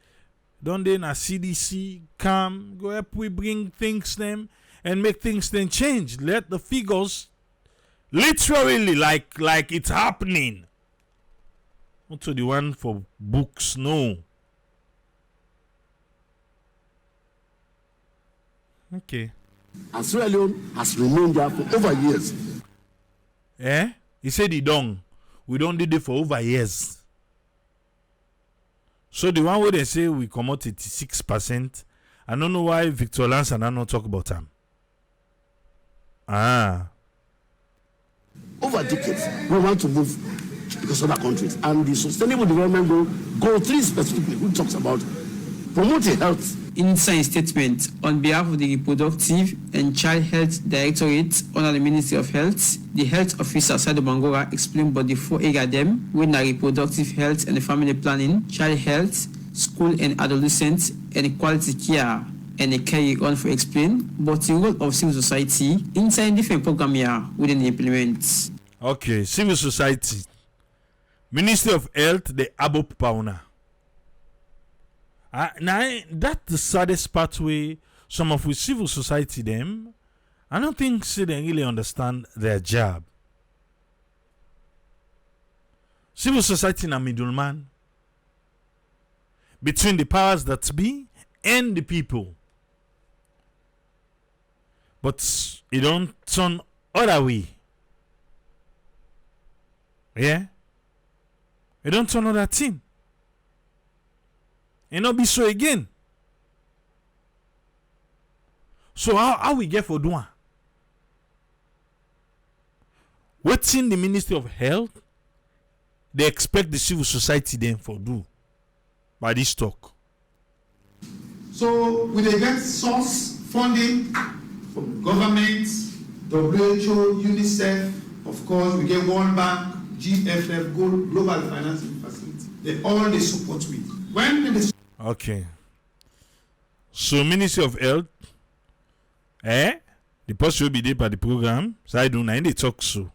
don't they na CDC come, go help we bring things them and make things then change. Let the figures literally like it's happening. Not to the one for books, no. Okay. And Sierra Leone has remained there for over years. He said he don't. We don't did it for over years. So the one where they say we come out 86%, I don't know why Victor Lance and I not talk about them. Over decades, we want to move because other countries. And the Sustainable Development Goal 3 specifically, who talks about promoting health. In science statement on behalf of the Reproductive and Child Health Directorate under the Ministry of Health, the health officer Saido Bangora explained about the 4 areas them when reproductive health and family planning, child health, school and adolescent, and quality care, and a carry on for explain but the role of civil society inside different program here within the implement. Okay, civil society. Ministry of Health, the Abop Pauna. Now that's the saddest part where some of the civil society them I don't think they really understand their job. Civil society na middleman between the powers that be and the people. But it don't turn other way. Yeah? It don't turn other thing. It not be so again. So how we get for doing? What's in the Ministry of Health? They expect the civil society then for do by this talk. So we dey get source funding from government, WHO, UNICEF, of course we get World Bank, GFF, Global Financing Facility. They all they support with. When they Okay. So Ministry of Health, the person will be there by the program. So I do now they talk so.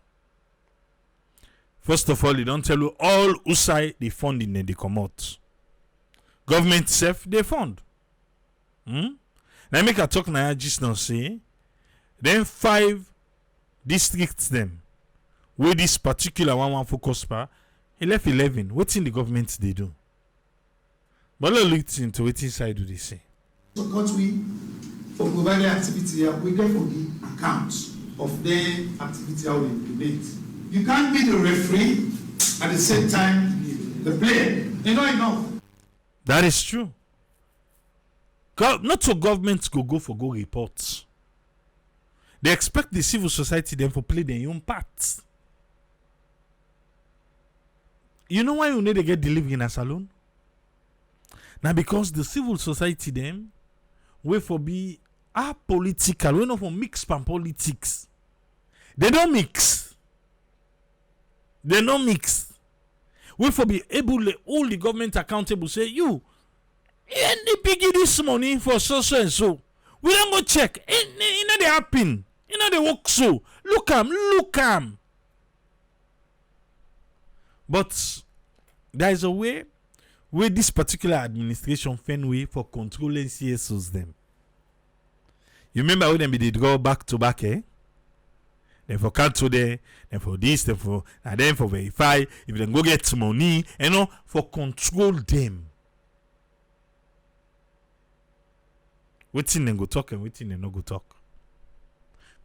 First of all, they don't tell you all who side the funding and they come out. Government self they fund. Now make a talk now just now say. Then 5 districts them where this particular one focus pa. He left 11. What's in the government they do? But let's look into what inside do they say. support we for providing activity, we get from the account of their activity how we implement. You can't be the referee at the same time the player. You know enough. That is true. Not so governments go for go reports. They expect the civil society then for play their own part. You know why you need to get delivery in a salon? Now because the civil society them way for be apolitical, we not for mix pan politics. They don't mix. They don't mix. We for be able to hold the government accountable. Say you, and they piggy this money for so and so. We don't go check. It not they happen. It not they work so. Look am. But there is a way where this particular administration find way for controlling CSOs them. You remember when they go back to back, eh? Then for cancel there, then for this, then for and then for verify, if they go get money, for control them. Waiting then go talk and waiting then no go talk.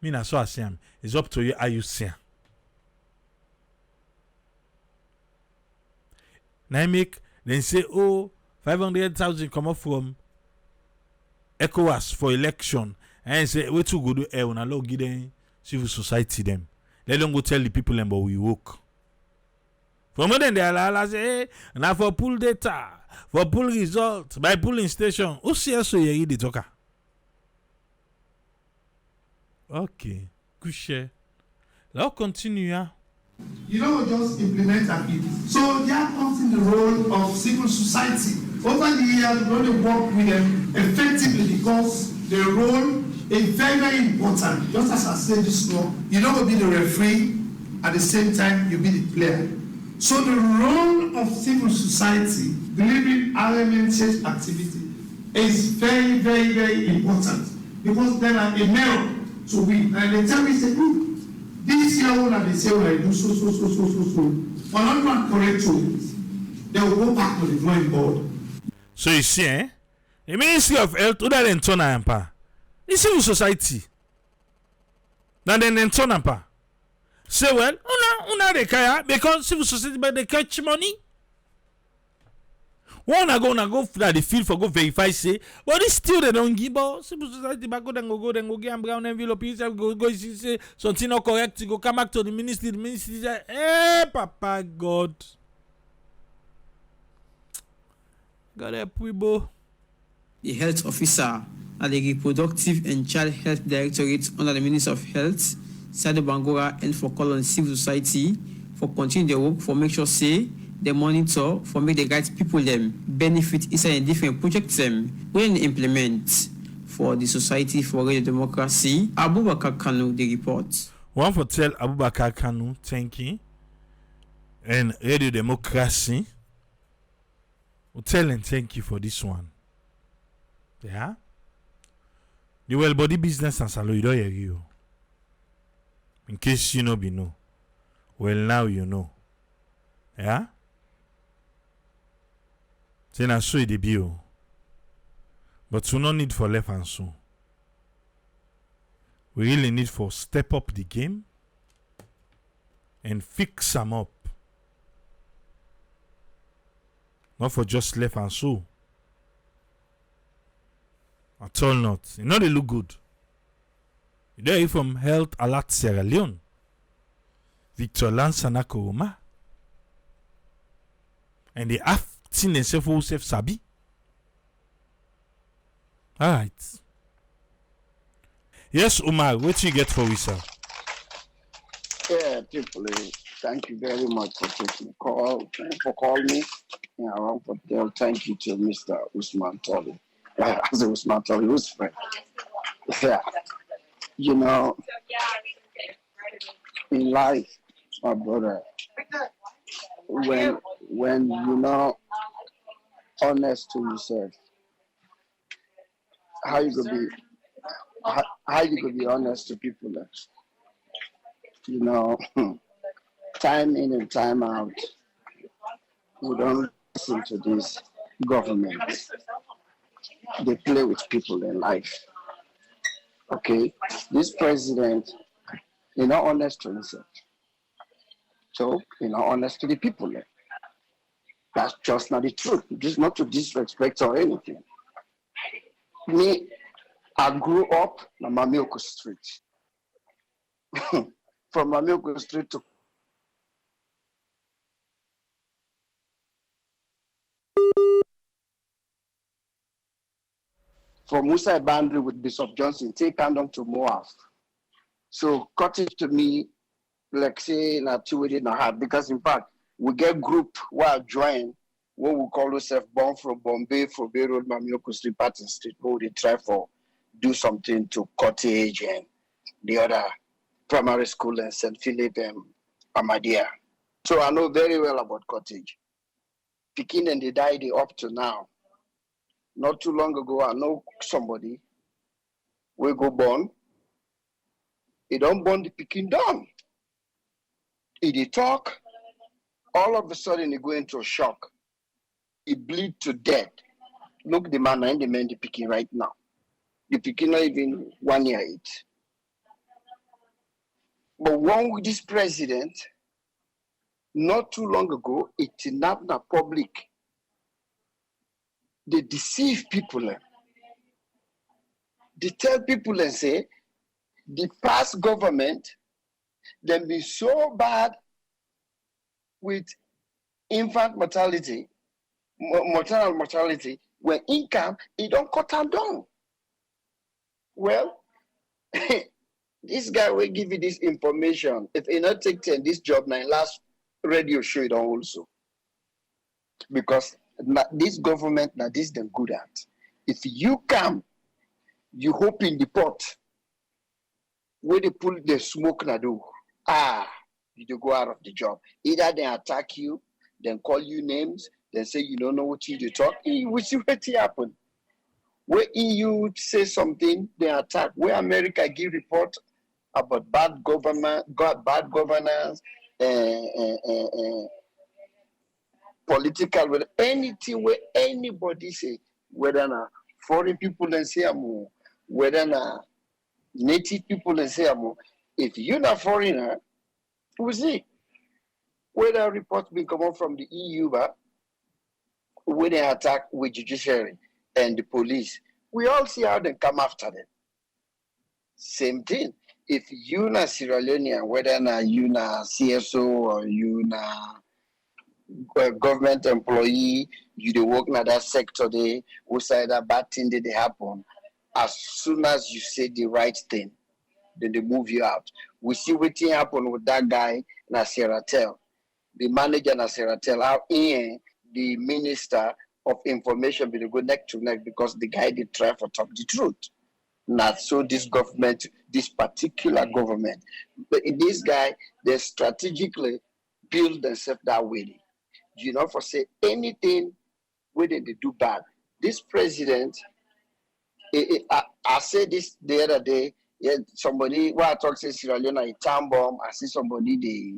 Me na so I say it's up to you how you say. Now make then say 500,000 come up from ECOWAS for election and say we too go do una law give them civil society them. Let them go tell the people them but we work. From when they allow say now for pull data, for pull results by pulling station. Who see so you the talker? Okay, good share. Let's continue. You don't just implement and it. So there comes in the role of civil society. Over the years, we only work with them effectively because their role is very, very important. Just as I said this law, you don't go be the referee, at the same time you be the player. So the role of civil society delivering RMNCH activity is very, very, very important because they are a mirror to win. And they tell me, say, look, this year one and they say, well, I do so. For not one correct choice, they will go back to the drawing board. So you see, the Ministry of Health, other than turn ampa, the civil society. Now then turn ampa. Say well, una they kaya because civil society but they catch money. One go for the field for go verify say, but this still they don't give out. Civil society back go get and brown envelope. Go say something not correct. You go come back to the ministry. The ministry say, Papa God. God help we bo. The health officer at the Reproductive and Child Health Directorate under the Ministry of Health, Sado Bangora, and for call on civil society for continue their work for make sure say they monitor for make the right people them benefit inside different projects them when implement for the Society for Radio Democracy. Abubakar Kanu the report. One for tell Abubakar Kanu thank you and Radio Democracy. We tell and thank you for this one. Yeah. The well body business and salary don't hear you. In case you know be know. Well, now you know. Yeah? Say na so it dey be o. But we no need for left and so. We really need for step up the game and fix them up. Not for just left and so. At all not. You know they look good. You there from Health Alert Sierra Leone. Victor Lansana Koroma. And they have seen themselves who self sabi. Alright. Yes, Umar, what you get for we, sir? Yeah, people, thank you very much for taking the call. Thank you for calling me. Yeah, I want to tell thank you to Mr. Usman Tolly. As Usman Tolly, who's friend. Yeah. You know, in life, my brother, when you know honest to yourself, how you gonna be honest to people that you know time in and time out we don't listen to this government. They play with people in life. Okay, this president, not honest to himself. So, not honest to the people. That's just not the truth. Just not to disrespect or anything. Me, I grew up on Mamilko Street. From Mamilko Street to from Musa boundary with Bishop Johnson, take down to Moab. So cottage to me, like say not two within a heart, because in fact we get group where join what we call ourselves born from Bombay, from Bay Road, Mamilko Street, Patton Street, where they try for do something to cottage and the other primary school in St. Philip and Ahmadiyya. So I know very well about cottage. Picking and they died up to now. Not too long ago, I know somebody we go born. He don't born the picking down. He talk. All of a sudden, he go into a shock. He bleed to death. Look, the man and the man the picking right now. The picking not even 1 year age. But one with this president, not too long ago, it kidnapped the public. They deceive people. They tell people and say, the past government, they be so bad with infant mortality, maternal mortality, when income, it don't cut them down. Well, this guy will give you this information. If he not take 10, this job, now last radio show it also. Because this government, now this them good at. If you come, you hope in the pot, where they pull the smoke na do, you go out of the job. Either they attack you, then call you names, then say you don't know what you talk. We see what happen. Where EU say something, they attack. Where America give report about bad governance, political, anything where anybody say, whether na foreign people and say whether na native people and say if you're not foreigner, we see whether reports been come out from the EU, but when they attack with judiciary and the police, we all see how they come after them. Same thing. If you na Sierra Leonean, whether na you na CSO or you na government employee, you dey work na that sector there, who say that bad thing did happen. As soon as you say the right thing, then they move you out. We see what happened with that guy na Sierra Tel, the manager na Sierra Tel, how the minister of information will go neck to neck because the guy did try for talk the truth. Not so this government, this particular government. But in this guy, they strategically build themselves that way. You know, for say anything where they do bad. This president, I said this the other day, Yeah, somebody what I talk say Sierra Leone a time bomb. I see somebody they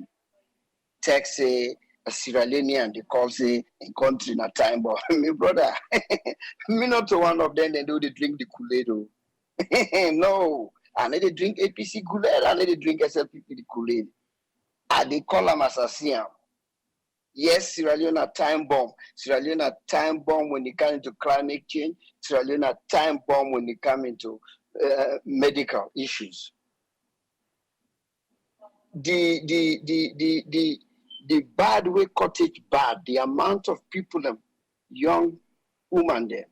text say a Sierra Leonean they call say in country na time bomb. Me brother, me not one of them. They do they drink the Kool-Aid. No, I need to drink APC Kool-Aid. I need to drink SLPP the Kool-Aid. I they call them assassin. Yes, Sierra Leone a time bomb. Sierra Leone a time bomb when it comes into climate change. Sierra Leone a time bomb when it comes into medical issues. The bad way cottage bad. The amount of people them, young women there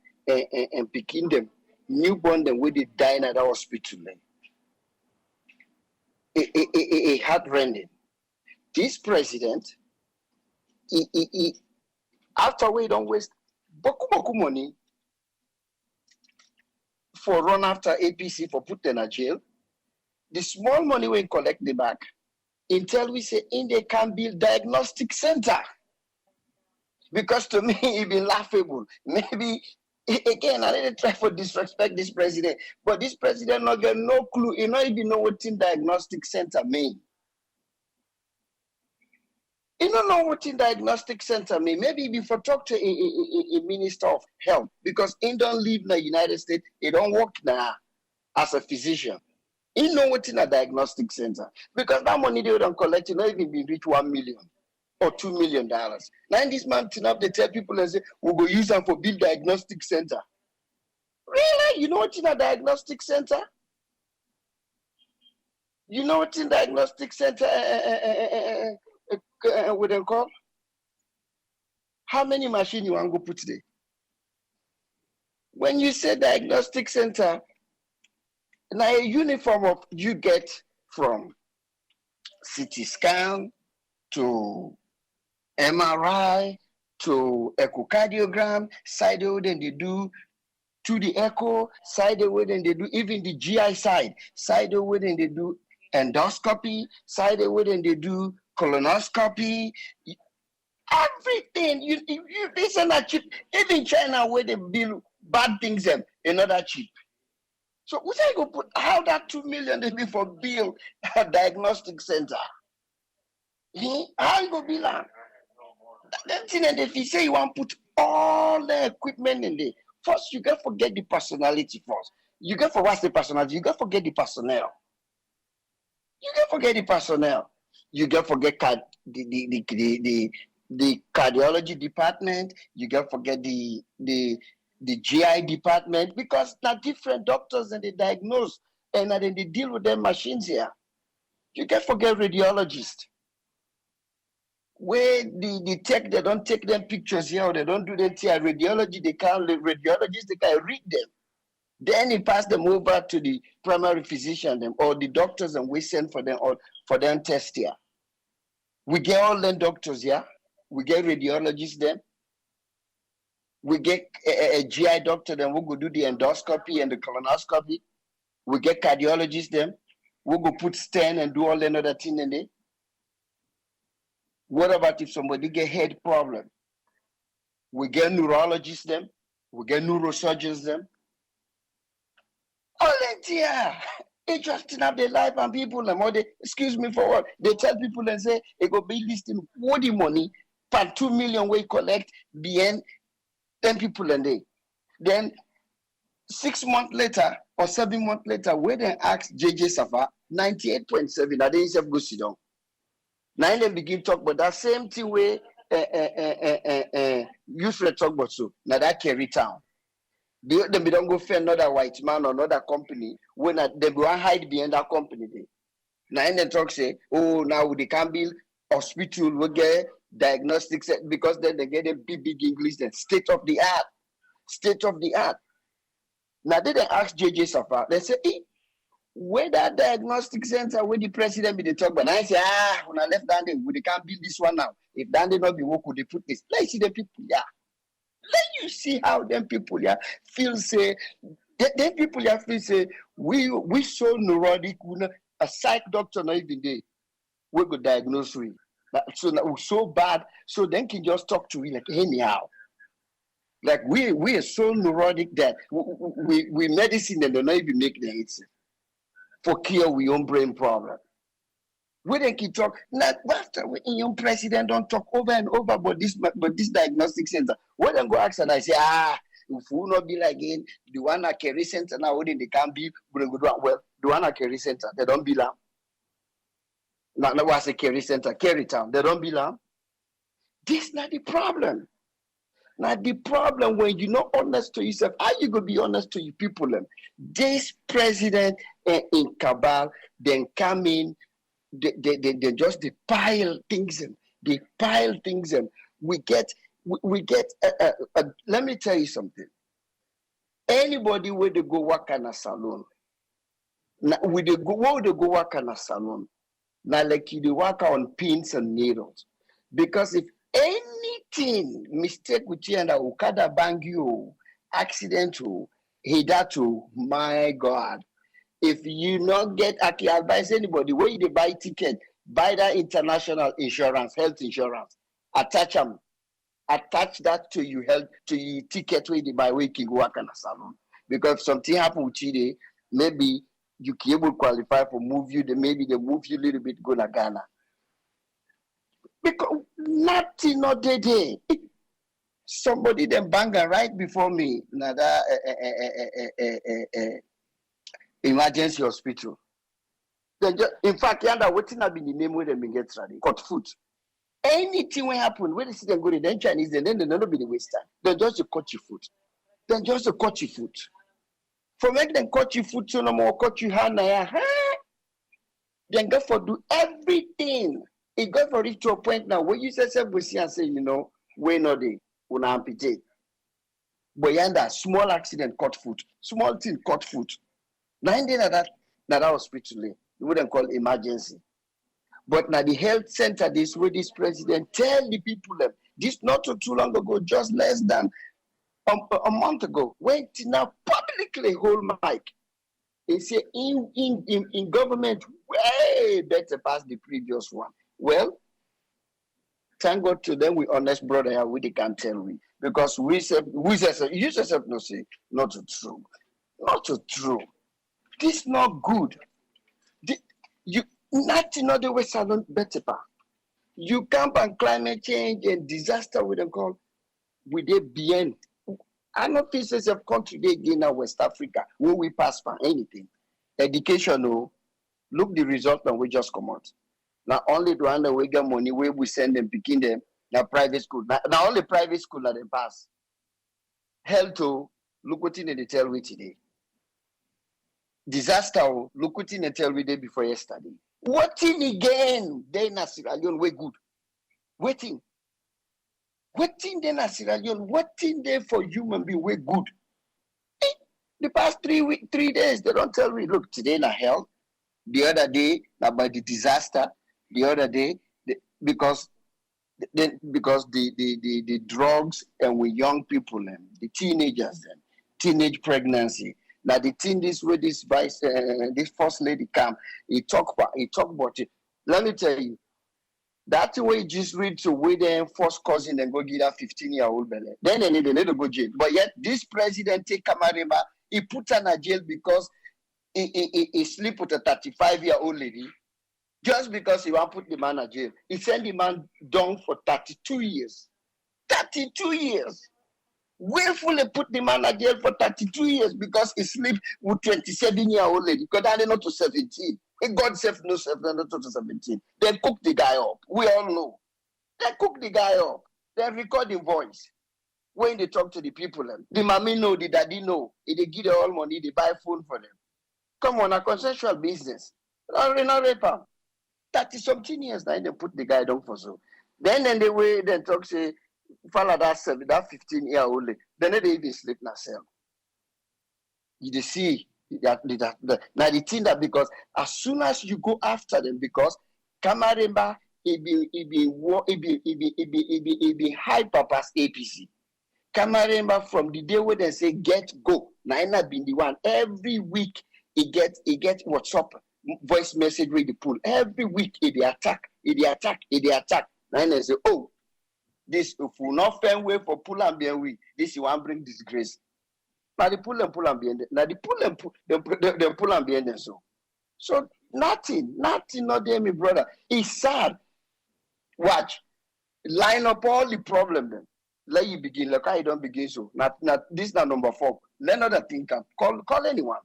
and picking them, newborn them where they die in that hospital. It heart-rending. This president, he after we don't waste boku money for run after APC for put them in jail. The small money we collect the back until we say India can build diagnostic center. Because to me it be laughable. Maybe again I didn't try for disrespect this president, but this president not get no clue. He not even know what in diagnostic center mean. You don't know what in diagnostic center mean. Maybe before talk to a minister of health because he don't live in the United States. He don't work now as a physician. He know what in a diagnostic center because that money they don't collect, you not even be reach $1 million or $2 million. Now in this man up, they tell people and say we'll go use them for build diagnostic center. Really? You know what in a diagnostic center? You know what in diagnostic center? What they call? How many machines you want to go put there? When you say diagnostic center, now a uniform of you get from CT scan to MRI to echocardiogram, side way then they do to the echo, side way then they do even the GI side way then they do endoscopy, side way then they do colonoscopy, everything. You this and that cheap. Even China where they build bad things them another cheap. So we say go put how that 2 million they be for build a diagnostic center. How you go build that? That thing and if you say you want to put all the equipment in there, first you gotta forget the personality first. You gotta forget the personality, you gotta forget the personnel. You gotta forget the personnel. You gotta forget the cardiology department, you gotta forget the GI department because they're different doctors and they diagnose and then they deal with their machines here. You can't forget radiologists. Where the tech, they don't take them pictures here or they don't do them here. Radiology, they can't read them. Then he pass them over to the primary physician them, or the doctors and we send for them or for them test here. We get all them doctors here. We get radiologists them. We get a GI doctor then we'll go do the endoscopy and the colonoscopy. We get cardiologists them. We'll go put stent and do all the other thing in there. What about if somebody get head problem? We get neurologists them. We get neurosurgeons them. All that here. They just have their life and people and they excuse me for what? They tell people and say they go be listing what the money for 2 million we collect behind 10 people and they. Then 6 months later or 7 months later, we then ask JJ Safa 98.7. I didn't have go sit down. Now they begin talk about that same thing where Yusuf talk about so. Now that carry town. They don't go for another white man or another company when they go and hide behind that company. Now they talk say, oh, now they can build hospital, we get diagnostics because then they get a big English, then state of the art. State of the art. Now they ask JJ Safa, they say, hey, where that diagnostic center, where the president be the talk, but I say, when I left down there, we can't build this one now. If down there not be work, could they put this? Let's see the people, yeah. Let you see how them people, yeah, feel say, them people, yeah, feel say, we so neurotic, a psych doctor not even there, we go diagnose we. So now we're so bad, so then can just talk to we like anyhow. Like we are so neurotic that we medicine and they don't even make the hits. for cure we own brain problem. We don't keep talk. Not after we young president don't talk over and over about this diagnostic center. We don't go ask and I say, if we not be like in the one at Kerry Center now, they can't be well, the one at Kerry Center, they don't belong. Now what's a Kerry Center, Kerry Town, they don't belong. This not the problem. Now the problem when you're not honest to yourself, how you gonna be honest to your people? This president in cabal then come in. They just pile things in. They pile things in. We get. Let me tell you something. Anybody where they go work in a salon, now they go work in a salon. Now like they work on pins and needles, because if anything mistake with you and a Okada bang you, accident to, hidato, my God. If you not get, I can advise anybody where you buy ticket, buy that international insurance, health insurance. Attach that to your health, to your ticket where you buy where you can go work in a salon. Because if something happen with you, maybe you can able to qualify for move you. Maybe they move you a little bit go to Ghana. Because nothing not day. Somebody then bang right before me. Another emergency hospital. In fact, yanda waiting have been the name where they get ready. Cut foot. Anything will happen. When they see them go to the Chinese, then they not be the Western. They just cut your foot. Then just cut your foot. For make them cut your foot, so no more cut your hand. Then go for do everything. It got for reach to a point now where you say we see and say, we know they will amputate. But yanda small accident cut foot, small thing cut foot. 9 days that hospital, you wouldn't call emergency. But now the health center, this where this president tell the people them, this not too long ago, just less than a month ago, went now publicly hold mic. He say in government way better past the previous one. Well, thank God to them we honest brother here we can tell we because we said you yourself no say not true. Not true. This not good. You nothing other way salon better. You camp on climate change and disaster with them call with the bien. I know pieces of country they again in West Africa when we pass for anything. Education, look the result and we just come out. Now only the one we get money where we send them picking them now private school. Now only private school that they pass. Health look what in they tell we today. Disaster, look what in they tell we day before yesterday. What in again? They na Sierra Leone way good. Waiting. Waiting then na Sierra Leone. Waiting there for human being way good. The past 3 days they don't tell me. Look today na health. The other day about the disaster. The other day because the drugs and with young people and the teenagers and teenage pregnancy. Now the thing this way this first lady come, he talk about it. Let me tell you, that way you just read to where their first cousin and go get that 15-year-old belly. Then they need to go jail. But yet this president take Kamarima, he put her in jail because he sleep with a 35-year-old lady. Just because he want to put the man in jail. He sent the man down for 32 years. 32 years. Willfully put the man in jail for 32 years because he sleep with 27-year-old lady. Because they not to 17. God save no 17. They cook the guy up. We all know. They cook the guy up. They record the voice. When they talk to the people, the mommy know, the daddy know. If they give them all money, they buy phone for them. Come on, a consensual business. Not rape them. 30-something years now, they put the guy down for so. Then the way they talk say, follow that 15-year-old, then they even sleep in a cell. You see that now the thing that because as soon as you go after them, because Kamaremba it be hyper past APC. Kamaremba from the day where they say get go, Naina been the one every week he get WhatsApp voice message with the pull. Every week it attack. Then they say, oh, this if we not find way for pull and be we, this you want bring disgrace. Now the pull and be now the pull and pull and be so. So nothing, not there, my brother. It's sad. Watch, line up all the problem then. Let you begin. Like I don't begin so. Not this not number 4. Let another thing come. Call anyone.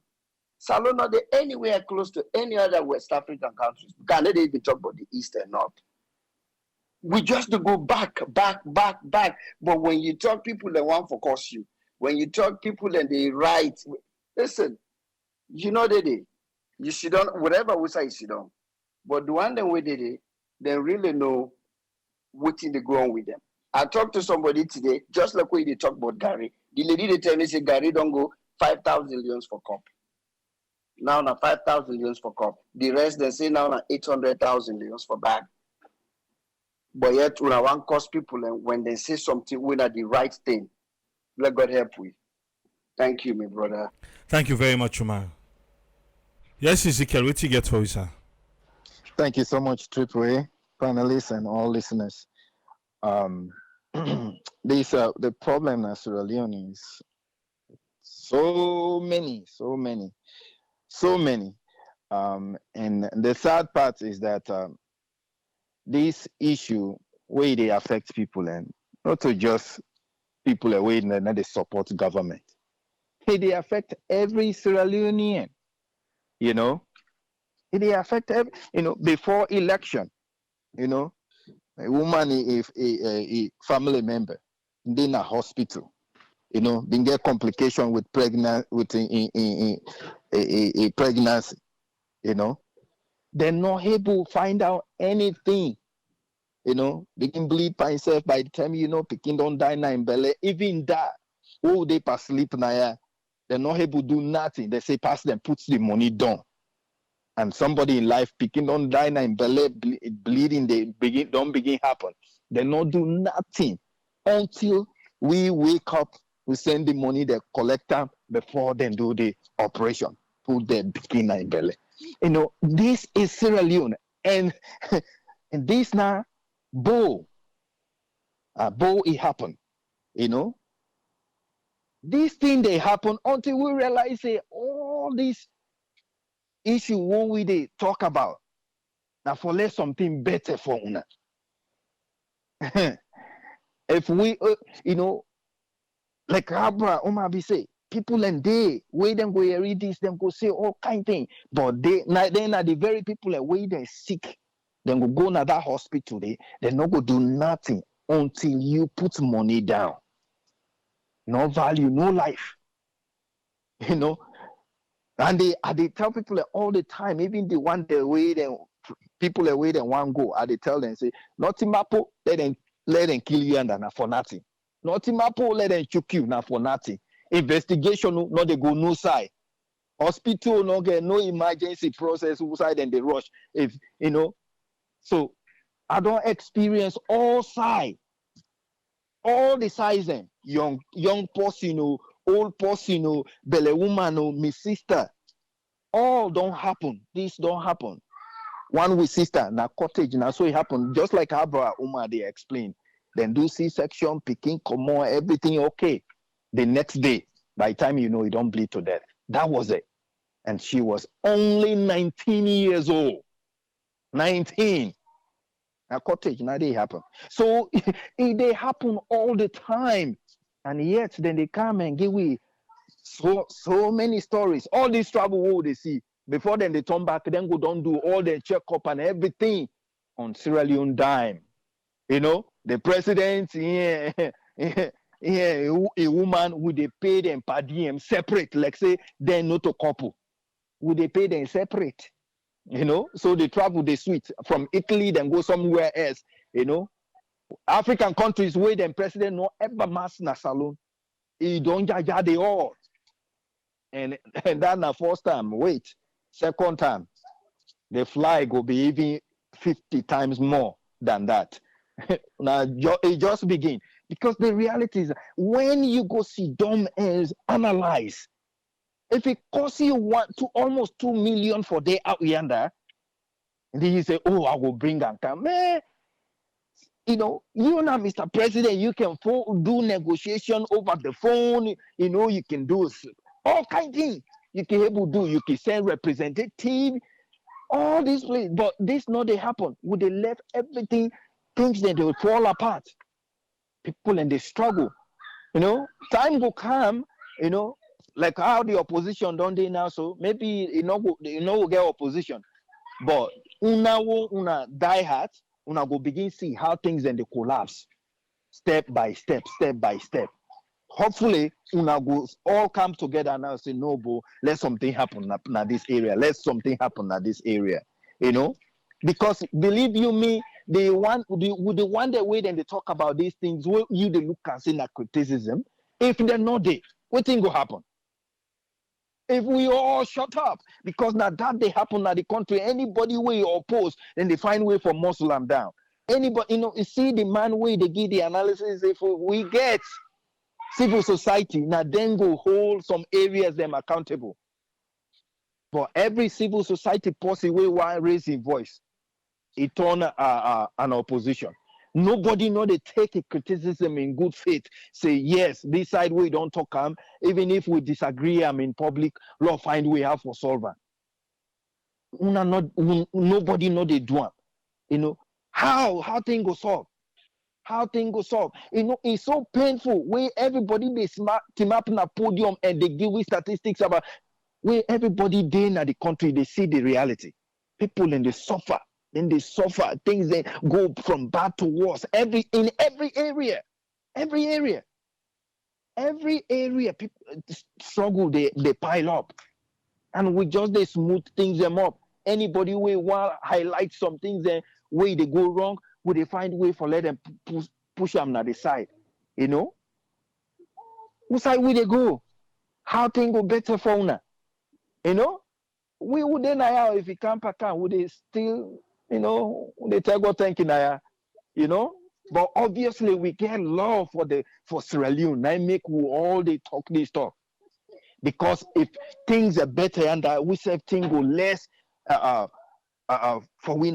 Salon not there anywhere close to any other West African countries. Can they even talk about the East and North? We just to go back. But when you talk people that want to curse you, when you talk people and they write, listen, you know they you sit down, whatever we say, sit down. But the one that we did it, they really know what in the ground with them. I talked to somebody today, just like when they talk about Gary. The lady they tell me say Gary don't go 5,000 leons for cup. Now 5,000 leons for cup. The rest they say now 800,000 leons for bag. But yet when I want cost people and when they say something we not the right thing, let God help we. Thank you, my brother. Thank you very much, Umar. Yes, Ezekiel, what you get for you, sir? Thank you so much, Triple A, panelists, and all listeners. The problem in Sierra Leone is so many. And the sad part is that this issue, way they affect people, and not to just people away that they support government. Hey, they affect every Sierra Leonean, you know. They affect every, before election, a woman, if a family member, in a hospital, then get complication with pregnant with a pregnancy, they're not able to find out anything, they can bleed by himself by the time picking don't die now in belly, even that, oh they pass sleep now, they're not able to do nothing. They say pass them, puts the money down. And somebody in life picking on dying in belly, bleeding, don't begin happen. They not do nothing until we wake up. We send the money, they collect them before they do the operation. Put their begin in belly. This is Sierra Leone, and this now, it happened. This thing they happen until we realize all these issue when we they talk about now for less something better for una. If we like Abra Omabi say people and they wait them go read this, them go say all kind thing, but they are the very people that way they sick, then go to that hospital, they not go do nothing until you put money down. No value, no life. And they tell people all the time, even the one the way they people away they want go, they tell them say, nothing mapo, let them kill you and not for nothing. Nothing mapo, let them choke you not for nothing. Investigation no they go no side. Hospital no get no emergency process side and they rush. If so I don't experience all side, all the sides them, young person, old person, belly woman, my sister, all don't happen. This don't happen. One with sister, na cottage, na so it happen. Just like Abra Umar they explained. Then do C-section, picking, come on, everything okay. The next day, by the time you don't bleed to death. That was it. And she was only 19 years old. 19. A cottage, now they happen. So they happen all the time. And yet then they come and give we so many stories. All this trouble they see. Before then they turn back, then go down do all the checkup and everything on Sierra Leone dime. The president, a woman would they pay them per diem separate, like say they're not a couple. Would they pay them separate? So they travel the suite from Italy, then go somewhere else. African countries where the president no ever mass na salon. He don't jaja they all. And that na first time. Wait, second time, the fly go be even 50 times more than that. Now it just begin. Because the reality is when you go see dumb as analyze, if it costs you almost 2 million for day out yonder, and then you say, oh, I will bring and come. Man, you now, Mr. President, you can do negotiation over the phone. You can do all kind of things. You can able do. You can send representative. All these places, but this not they happen. Would they left everything, things that they will fall apart. People and they struggle. Time will come, like how the opposition don't they now. So maybe will get opposition. But una die hard, una go begin see how things then they collapse step by step, step by step. Hopefully, una go all come together now and say, no, bro, let something happen na this area. Let something happen na this area. Because believe you me, the one that way then they talk about these things, will you they look and say na criticism. If they're not there, what thing will happen? If we all shut up, because now that they happen at the country, anybody way oppose, then they find way for Muslim down. Anybody, you see the man way they give the analysis. If we get civil society, now then go hold some areas them accountable. But every civil society person way want raise his voice, it turn an opposition. Nobody know they take a criticism in good faith. Say yes, this side we don't talk even if we disagree in public, law find way how for solve nobody know they do how thing go solve. How thing go solve. It's so painful where everybody they smart team up in a podium and they give we statistics about where everybody day in the country they see the reality. People and they suffer. Then they suffer. Things then go from bad to worse. In every area. People struggle, they pile up. And we just they smooth things them up. Anybody we want highlight some things then way they go wrong, would they find way for let them push them to the side. Which side will they go? How things go better for una? We would then if you can't pack would they still, they tell God thank you, But obviously we get love for Sierra Leone. I make we all they talk this talk. Because if things are better and we say things go less for we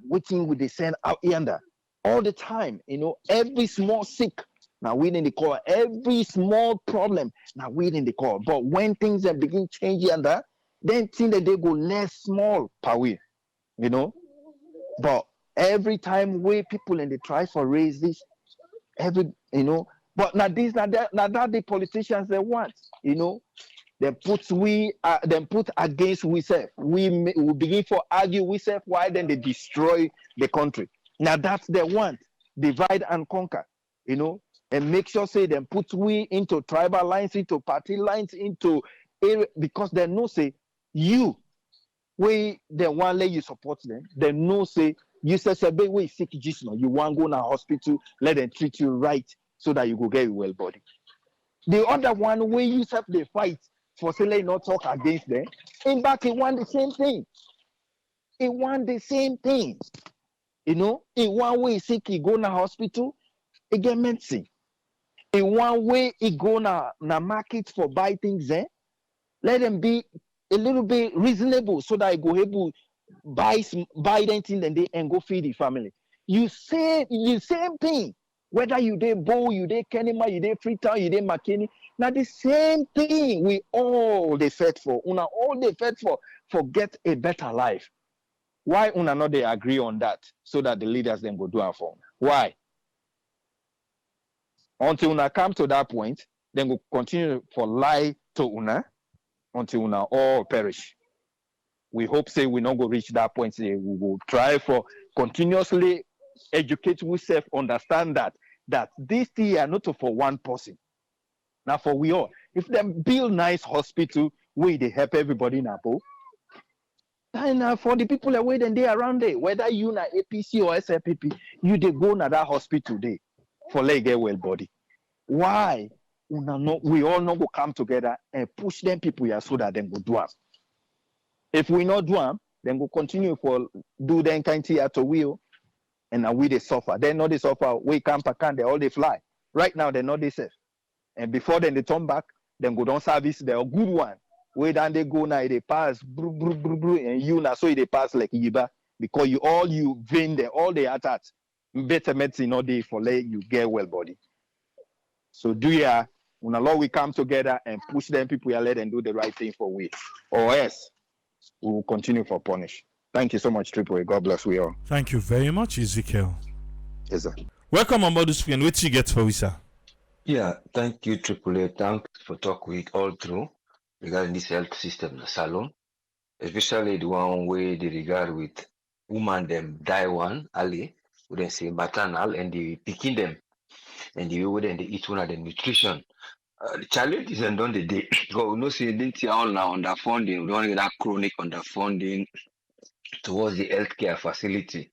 waiting with the send out yonder all the time, every small sick now we in the call, every small problem now we in the call. But when things are begin changing yonder, then things that they go less small per way, But every time we people and they try for raise this, but now this now that the politicians they want, they put against we self. We begin for argue we self why then they destroy the country. Now that's their want, divide and conquer, and make sure say them put we into tribal lines, into party lines, into area because they know say you we they want let you support them. They know say you say we sick just now. You want go to hospital, let them treat you right so that you go get well body. The other one where you self they fight for say not talk against them. In back it want the same thing. It want the same thing. In one way sick he go to hospital, he get medicine. In one way he go na market for buy things let them be a little bit reasonable so that I go able buy them things and go feed the family. You same thing. Whether you dey Bow, you dey Kenema, you dey Freetown, you dey McKinney. Now the same thing we all they fed for. Una all they fed for get a better life. Why una not they agree on that so that the leaders then go do it for una? Why? Until una come to that point, then go continue for lie to una until una all perish. We hope say we not go reach that point. Say we will try for continuously educate ourselves, understand that this thing are not for one person. Now for we all. If them build nice hospital where they help everybody in Abo, and for the people away then they around there, whether you na APC or SLPP, you they go na that hospital day for let get well body. Why? We all not go come together and push them people here so that them go do them. If we not do them, then go continue for do them kind of at a wheel, and now we they suffer. They not they suffer. We camp they all they fly. Right now they not they safe. And before then they turn back, then go down service. They're a good one. Where then they go now they pass, and you now so they pass like Yiba because you vein there all the attacks. Better medicine all day for let you get well body. So do ya when Allah we come together and push them people here let them do the right thing for we, or else we will continue for punish. Thank you so much, Triple A. God bless we all. Thank you very much, Ezekiel. Yes, sir. Welcome on board the screen. What you get for we, sir? Yeah, thank you, Triple A. Thanks for talk with all through regarding this health system, the salon, especially the one where they regard with woman them die one, Ali, we then say maternal, and the picking them, and the way then they eat one of the nutrition. The challenge is on the day. Because we know say this all now underfunding, we don't get that chronic underfunding towards the healthcare facility.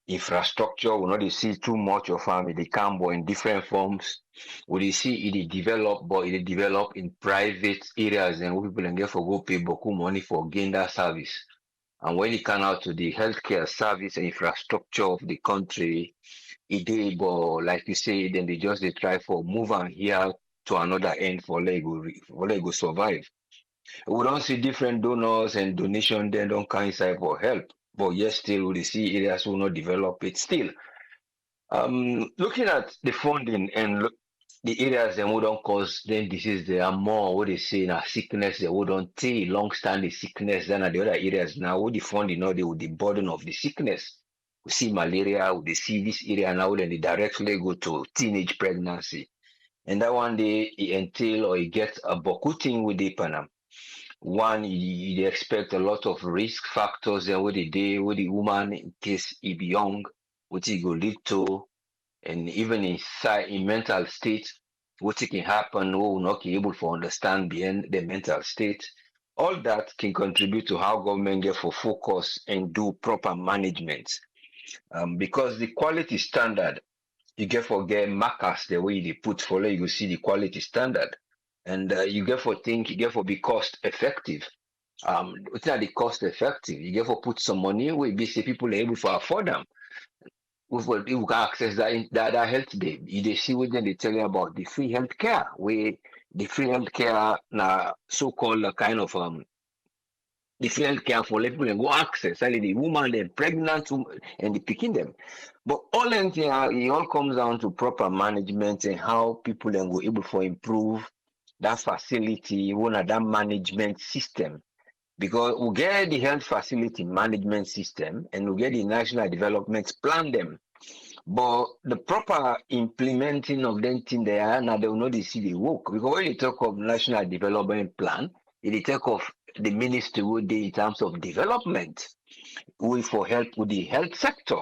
Infrastructure, we not see too much of they come but in different forms. We see it develop, but it develop in private areas and people can get for go pay beaucoup money for gain that service. And when it come out to the healthcare service and infrastructure of the country, it did, but like you say, then they try for move on here to another end for Lego survive. We don't see different donors and donation then don't come inside for help. But yes, still we see areas will not develop it still. Looking at the funding and the areas that would don't cause then disease, there are more what they say now sickness that would don't take long-standing sickness than the other areas. Now what the funding now they with the burden of the sickness. We see malaria, we see this area now then they directly go to teenage pregnancy. And that one day it entail or it gets a bokuting with the panam. One, you expect a lot of risk factors and what the woman, in case he be young, what it will lead to, and even in mental state, what it can happen, who will not be able to understand beyond the mental state. All that can contribute to how government get for focus and do proper management. Because the quality standard, you get for get markers the way they put for you go see the quality standard. And you get for think, you get for be cost effective. It's not the cost effective. You get for put some money where basically people are able to afford them. You can access that health day. You see what they tell you about the free health care, where the free health care now so-called kind of the free health care for let people and go access, only the woman, the pregnant woman, and the picking them. But all anything it all comes down to proper management and how people then go able to improve that facility, one of that management system. Because we get the health facility management system and we get the national development plan them. But the proper implementing of them thing there, now they will not see the work. Because when you talk of national development plan, it talk of the ministry would in terms of development, we for help with the health sector.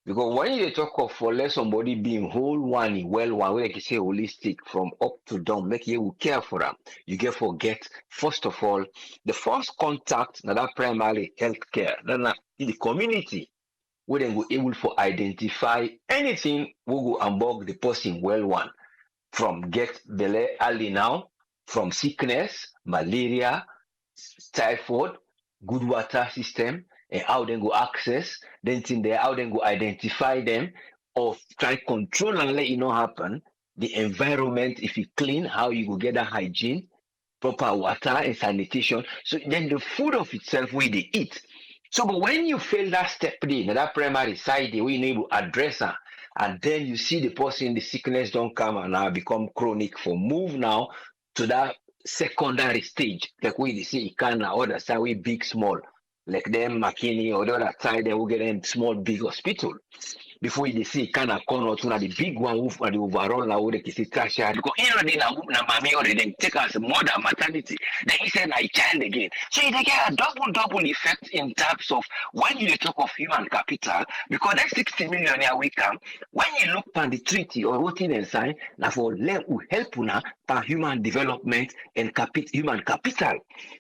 Because when you talk of for let somebody being whole one, well one, like you say holistic from up to down, make you care for them. You get forget, first of all, the first contact, now that primary health care, then in the community, where they will able to identify anything will go and the person well one. From get belle early now, from sickness, malaria, typhoid, good water system, and how they go access, then in there, how they go identify them, or try control and let it not happen. The environment, if you clean, how you go get that hygiene, proper water and sanitation. So then the food of itself, where they eat. So, but when you fail that step there, that primary side, we need to address her, and then you see the person, the sickness don't come and now become chronic for move now to that secondary stage, like we see it can other side we big small, like them McKinney or the other side they will get them small big hospital. Before you see kind of corner to the big one who for the overall now they can see trash because here they na mommy or they take us mother maternity. Then he said I child again. So they get a double effect in terms of when you talk of human capital, because that 60 million here we come, when you look at the treaty or what in sign, now for help una for human development and human capital.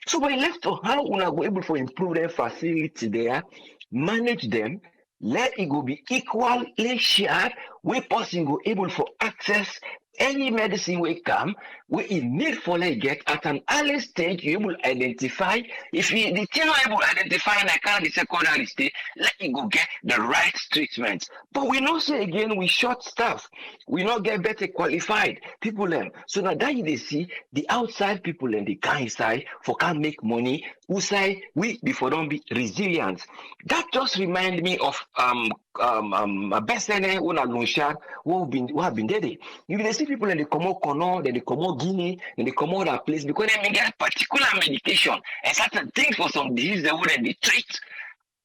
So we left to how una go able to improve their facility there, manage them, let it go be equally shared, where person go able for access any medicine we come, we in need for like get at an early stage, you able identify. If you the thing able to identify and I can't the secondary stage, let it go get the right treatment. But we know say again, we short staff, we not get better qualified people them. So now that they see the outside people and the kind side for can't make money, who say we before don't be resilient. That just remind me of a best who have been dead. If they see people in the Como Kono, then they come Guinea, then they come other place because they may get particular medication and certain things for some disease they wouldn't be treat.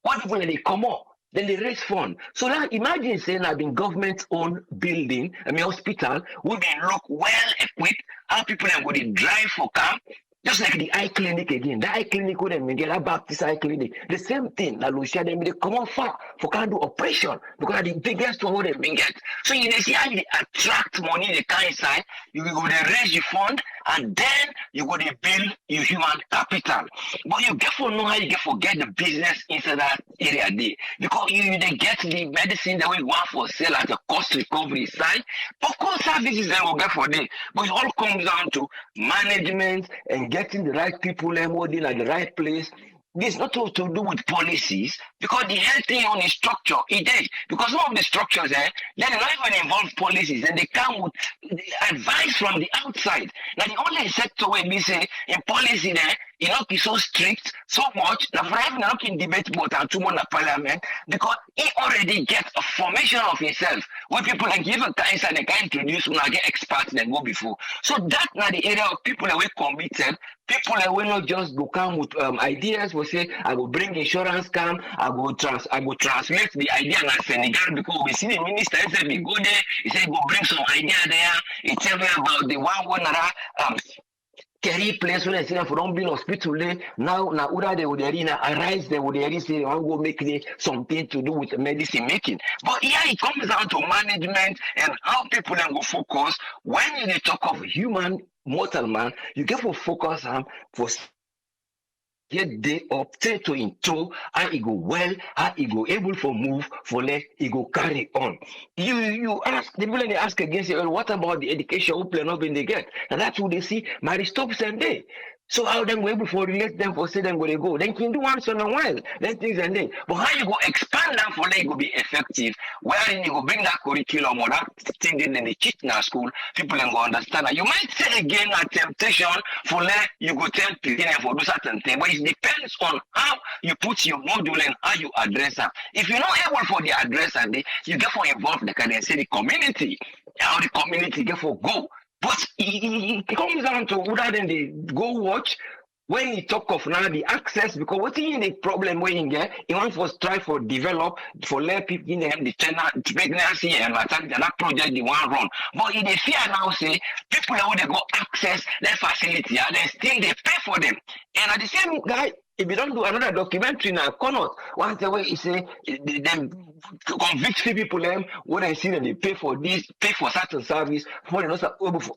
What people they come up? Then they raise fund. So now imagine saying I've been government-owned building, hospital, we been look well equipped, how people are going to drive for camp. Just like the eye clinic again. The eye clinic would them get a Baptist eye clinic. The same thing. That Lucia them they come on far for can do operation because the biggest one they been get. So you see how you attract money they can inside. You go to raise your fund and then you go to build your human capital. But you get for know how you get forget the business inside that area there because you they get the medicine that we want for sale at the cost recovery side. Of course, services they will get for them, but it all comes down to management and getting the right people holding at the right place. This not to do with policies because the health thing on the structure it is because some of the structures they don't even involve policies and they come with advice from the outside. Now the only sector where we say in policy there it not be so strict so much that for having not in debate about and two more parliament because he already gets a formation of himself where people like give a kind and they can introduce when I get experts and go before. So that now the area of people that we committed. People that will not just go come with ideas will say I will bring insurance come, I will translate the idea in Senegal because we see the minister he said we go there, he said go bring some idea there, he tell me about the one carry place when I say for don't build hospital now Ura they would arena arise they would say they want to go make something to do with medicine making. But here it comes down to management and how people then go focus when you talk of human mortal man, you get for focus for get day up, take to into how he go well, how he go able for move, for let he go carry on. You ask the people they ask against you, well, what about the education who plan up in they get? And that's what they see, Mary stops and they. So how them go able for relate them for say them go they go. Then can do once in a while. Then things and then. But how you go expand them for they go be effective? Wherein you go bring that curriculum or that thing in the teach in school, people then go understand. You might say again a temptation for let you go tell people for do certain thing, but it depends on how you put your module and how you address them. If you're not able for the address and you get for involved, they can say the community, how the community get for go. But it comes down to whether then they go watch when you talk of now the access because what is the problem when you get you want to try for develop for let people in them the pregnancy and that project they want run. But in the fear now say people that they go access that facility and then still they pay for them. And at the same guy if you don't do another documentary now, cannot. Once the way he say them convict people them when I see that they pay for this, pay for certain service, for they not able for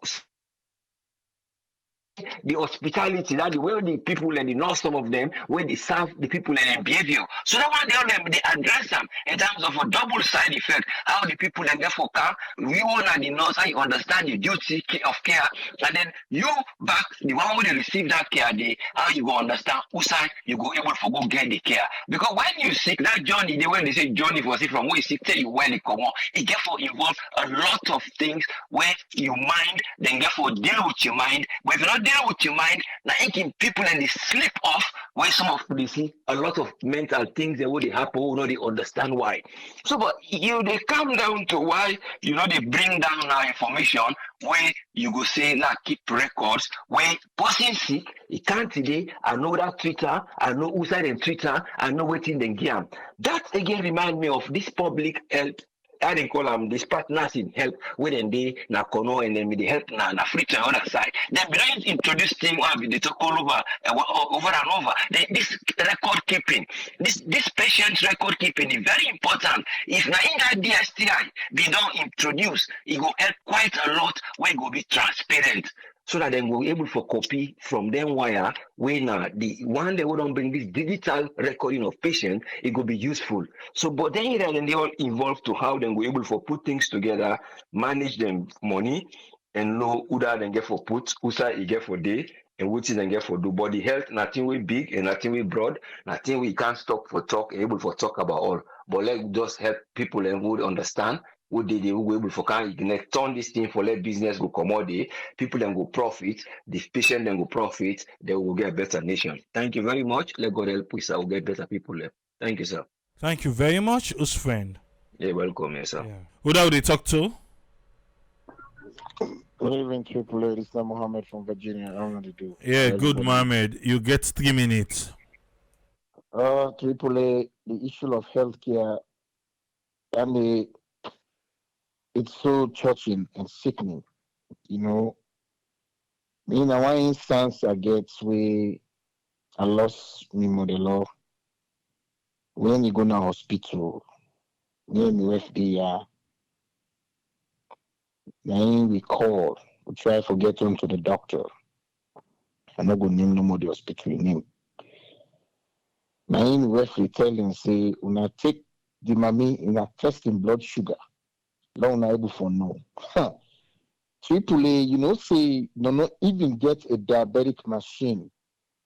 the hospitality, that the way the people and the know some of them, where they serve the people and their behavior. So that one they address them in terms of a double side effect, how the people and therefore come, we want to the nurse, how you understand the duty of care, and then you back the one who they receive that care day, how you go understand who side you go able to go get the care. Because when you sick, that journey, when they say journey for from where you sick, tell you when it come on, it get for involve a lot of things where you mind, then get for deal with your mind, but if you not deal with your mind, now making people and they slip off where some of they see a lot of mental things that would happen, you know, they understand why. So but they come down to why they bring down our information where you go say like keep records where person sick, he can't today, I know that Twitter, I know who side and Twitter, I know what in the game. That again remind me of this public health. I didn't call them these partners in help when they na kono and then they help na free to other side. Then don't introduce things they talk all over and over. This record keeping, this patient record keeping is very important. If na in that DSTI they don't introduce, it will help quite a lot when it will be transparent. So that they will be able to copy from them wire when the one they wouldn't bring this digital recording of patient, it could be useful. So but then they all involved to how they will able to put things together, manage them money, and know who that they get for put, who side you get for day, and which is they get for do body health, nothing we big and nothing we broad, nothing we can't stop for talk, able for talk about all. But let's just help people and would understand. What they will be able to turn this thing for let business go commodity, people then go profit, the patient then go profit, they will get a better nation. Thank you very much. Let God help us, will get better people there. Thank you, sir. Thank you very much, us friend. You're welcome, yes, sir. Yeah. Who do they talk to? Good evening, Triple A. This is Mohammed from Virginia. I want to do. Yeah, good, Mohammed. You get 3 minutes. Triple A, the issue of healthcare, and it's so touching and sickening. You know, in one instance, I get where I lost my mother-in-law when you go to hospital. When we left then we call, we try to get him to the doctor. I'm not going to name no more the hospital name. Now, referee tell him, say, una take the mommy in a testing blood sugar. Long not able for no. AAA, say, no, not even get a diabetic machine.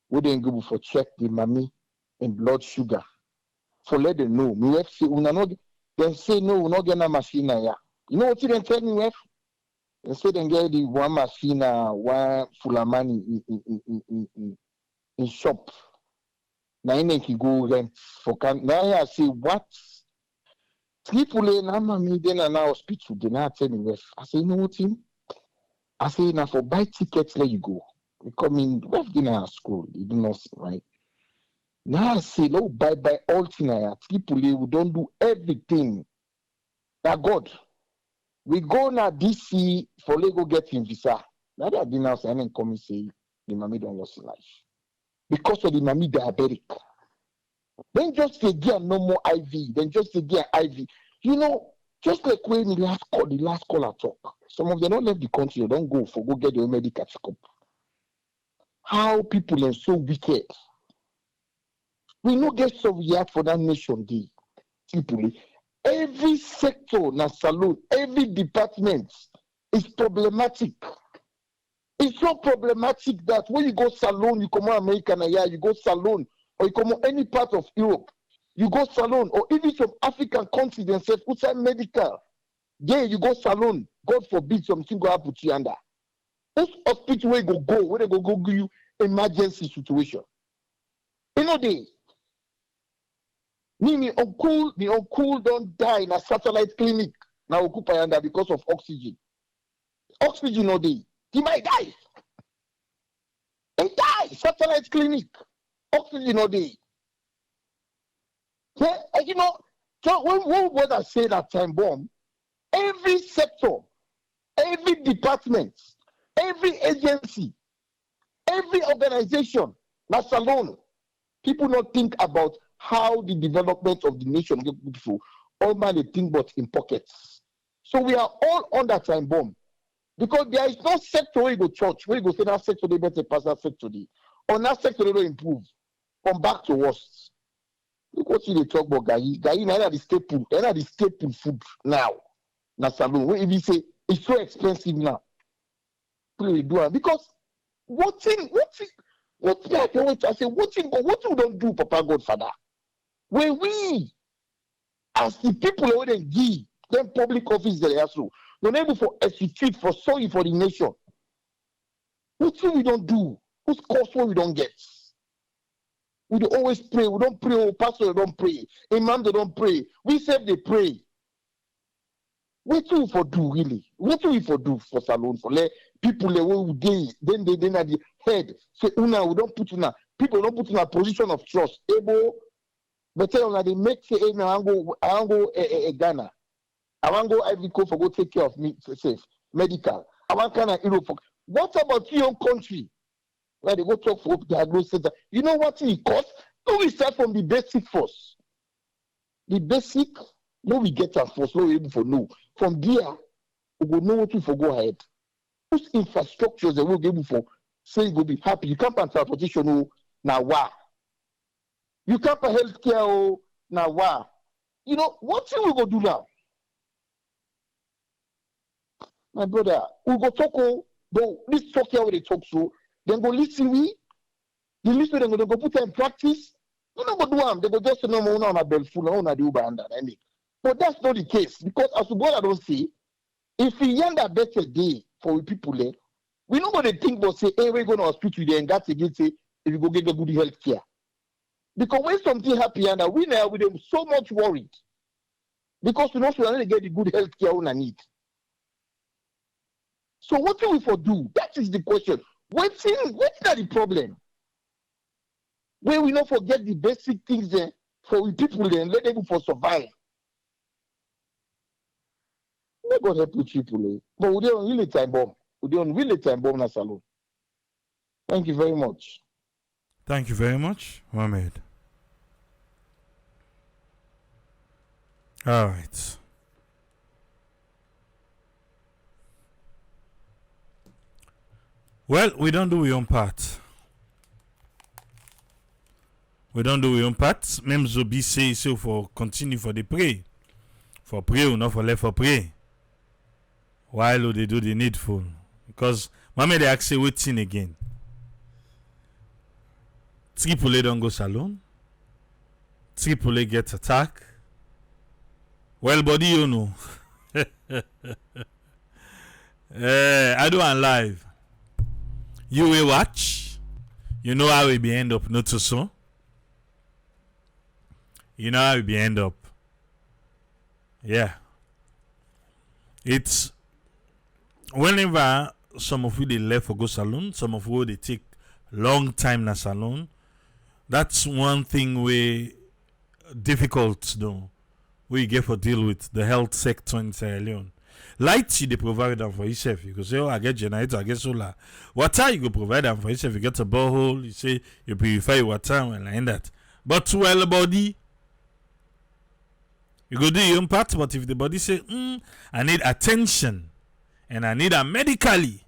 Wouldn't go for check the mommy in blood sugar. For let them know. Me ref say, una not, then say, no, we not get a machine. Ya. You know what you then tell me, ref? They say, then get the one machine, one full of money in shop. Now you make you go rent for now I say what? People na mommy then an hospital they not tell me ref. I say you know what him? I say now for buy tickets let you go. We come in ref dinner school, you do not right. Now I say no buy all thing I people we don't do everything. Now God. We go now DC for Lego getting visa. Now that dinner say and come and say the mommy don't lost life. Because of the mommy diabetic. Then just say get no more IV. Then just say get IV. Just like when the last caller talk. Some of them don't leave the country. They don't go get their medical checkup. How people are so wicked. We no get so yet for that nation day. People, every sector na salon, every department is problematic. It's so problematic that when you go salon, you come out American, you go salon, or you come out any part of Europe, you go salon, or even some African countries themselves, outside medical, there you go salon, God forbid something go happen to you under. Whose hospital where you go, where they go give you emergency situation? They. Me uncle don't die in a satellite clinic. Now occupy under because of oxygen. Oxygen no day. He might die. He die. Satellite clinic. Oxygen no day. Yeah, so what I say that time bomb, every sector, every department, every agency, every organization, that's alone. People not think about how the development of the nation get beautiful. All man they think but in pockets. So we are all on that time bomb. Because there is no sector where you go church, where you go say that sector they better pass that sector day. On that sector they don't improve. Come back to worst. Look what you they talk about Gayi. Gayi now the staple food now. Na salon. If you say it's so expensive now. People do it. Because what thing I say, what you don't do, Papa Godfather? When we, as the people who they give them public office they are so, not able for execute for sorry for the nation. What thing we don't do? Whose cost what we don't get? We do always pray. We don't pray. Pastor they don't pray. Imam they don't pray. We say they pray. What do we for do really? What do we for do for salon for let people who they then at the head say una we don't put una people don't put in a position of trust. Able but tell them they make say hey, I want go Ghana. I want go Ivory Coast for go take care of me safe medical. I want kind of Europe for what about your own country? Where they go talk for diagnosis. You know what it costs? So we start from the basic first. The basic, no we get at first, no we able for no. From there, we will know what to for go ahead. Those infrastructures that we'll be able for say we'll be happy. You can't pay transportation oh now wow. You can't pay healthcare oh now wow. What thing we go do now? My brother, we go talk oh, but this talk here where they talk so, then go listen we. The listen they go put in practice. You know go do them. They go just say no more on a bell full, on a do by under. But that's not the case because as we go I don't see, if we end a better day for people there, we not going to think but say, hey, we're going to hospital there and that's again say if you go get the good health care. Because when something happens and we now with them so much worried. Because we not really get the good health care we need. So what can we for do? That is the question. What's the problem? Where we not forget the basic things there. for we people then let them for survive. May God help you people. But we don't really time bomb. We don't really time bomb na salon. Thank you very much. Thank you very much, Mohammed. All right. Well, we don't do our own part. We don't do our own part. Même Zobi say so for continue for the pray. For pray or not for left for pray. While they do the needful. Because Mohammed they ask waiting again. Tripoli don't go salon. Tripoli get attack. Well, body, you know. I do on live. You will watch. You know how it be end up not so soon. You know how it be end up. Yeah. It's whenever some of you they left for go salon, some of you they take long time na salon. That's one thing we difficult though. We get for deal with the health sector in Sierra Leone. Light you they provide them for yourself. You go say, oh, I get generator, I get solar. Water you go provide them for yourself. You get a borehole, you say you purify water and like that. But well body, you go do your own part, but if the body say, I need attention and I need a medically,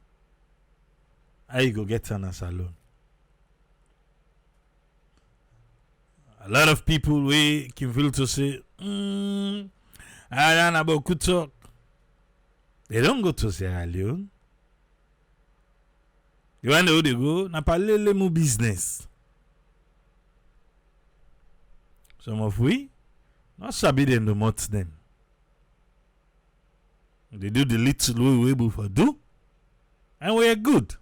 how you go get on a salon? A lot of people we can feel to say, I don't know about good talk. They don't go to Sierra Leone. You want to know who they go? Na palele mu business. Some of we not sabi them the much them. They do the little we were able to do, and we are good.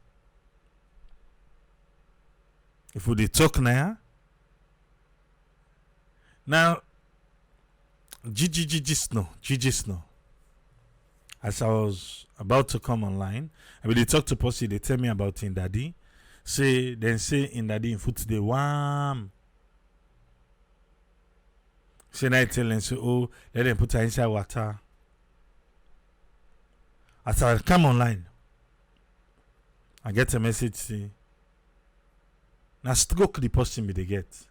If we talk now, Gigi Snow. As I was about to come online, I mean, they talk to Posse, they tell me about in Daddy. Say in Daddy in foot they warm. Say I tell them, say, oh, let them put her inside water. As I come online, I get a message say, now stroke the person they get.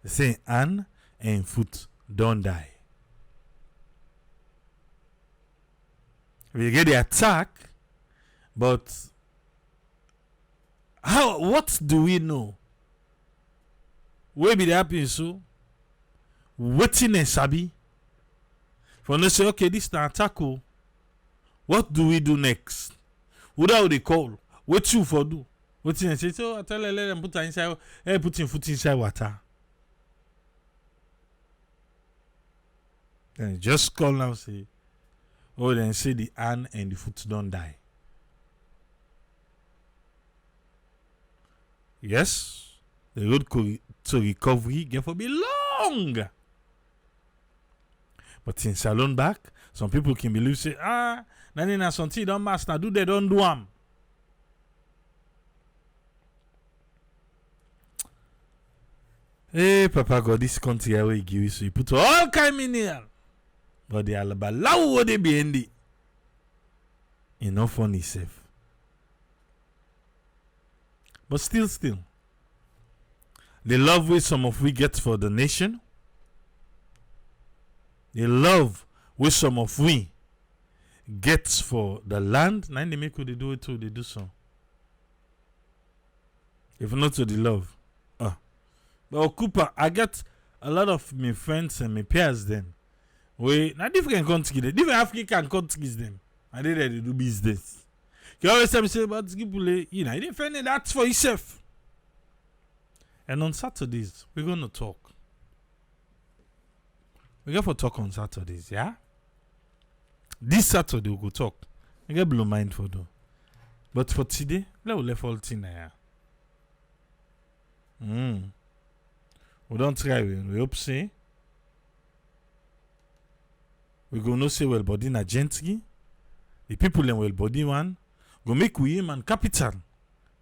They say Anne and foot don't die. We get the attack, but what do we know? Where be the happen so? Waiting and sabi. For them say, okay, this is an attack. What do we do next? What are they call? What you for do? What you say? So I tell her let them put her inside. Put him foot inside water. Then just call now say. Oh, then say the hand and the foot don't die. Yes, the road to recovery get for be long. But in salon back, some people can believe say, nani na something don't master do they don't do them. Hey, Papa God, this country I will give you so you put all kind mineral. But they are allow what they be in the enough funny safe. But still, the love which some of we get for the nation, the love which some of we gets for the land, now they make what they do it too, they do so. If not to the love. But Cooper, I get a lot of my friends and my peers then. We now different countries, different African countries them. And they do business. You always tell me say about people, you know, you defend that for yourself. And on Saturdays, we're gonna talk. We're going to talk on Saturdays, yeah? This Saturday we'll go talk. I get blow mind for though. But for today, let's leave all thing here. We don't try, we hope say. We go no say well body na gently. The people in well body one go make we human capital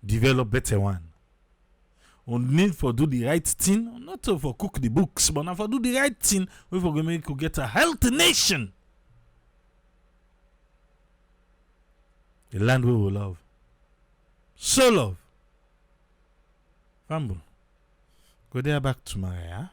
develop better one. We need for do the right thing, not to for cook the books, but now for do the right thing, we for make to get a healthy nation. The land we will love. So love. Famble. Go there back tomorrow, yeah?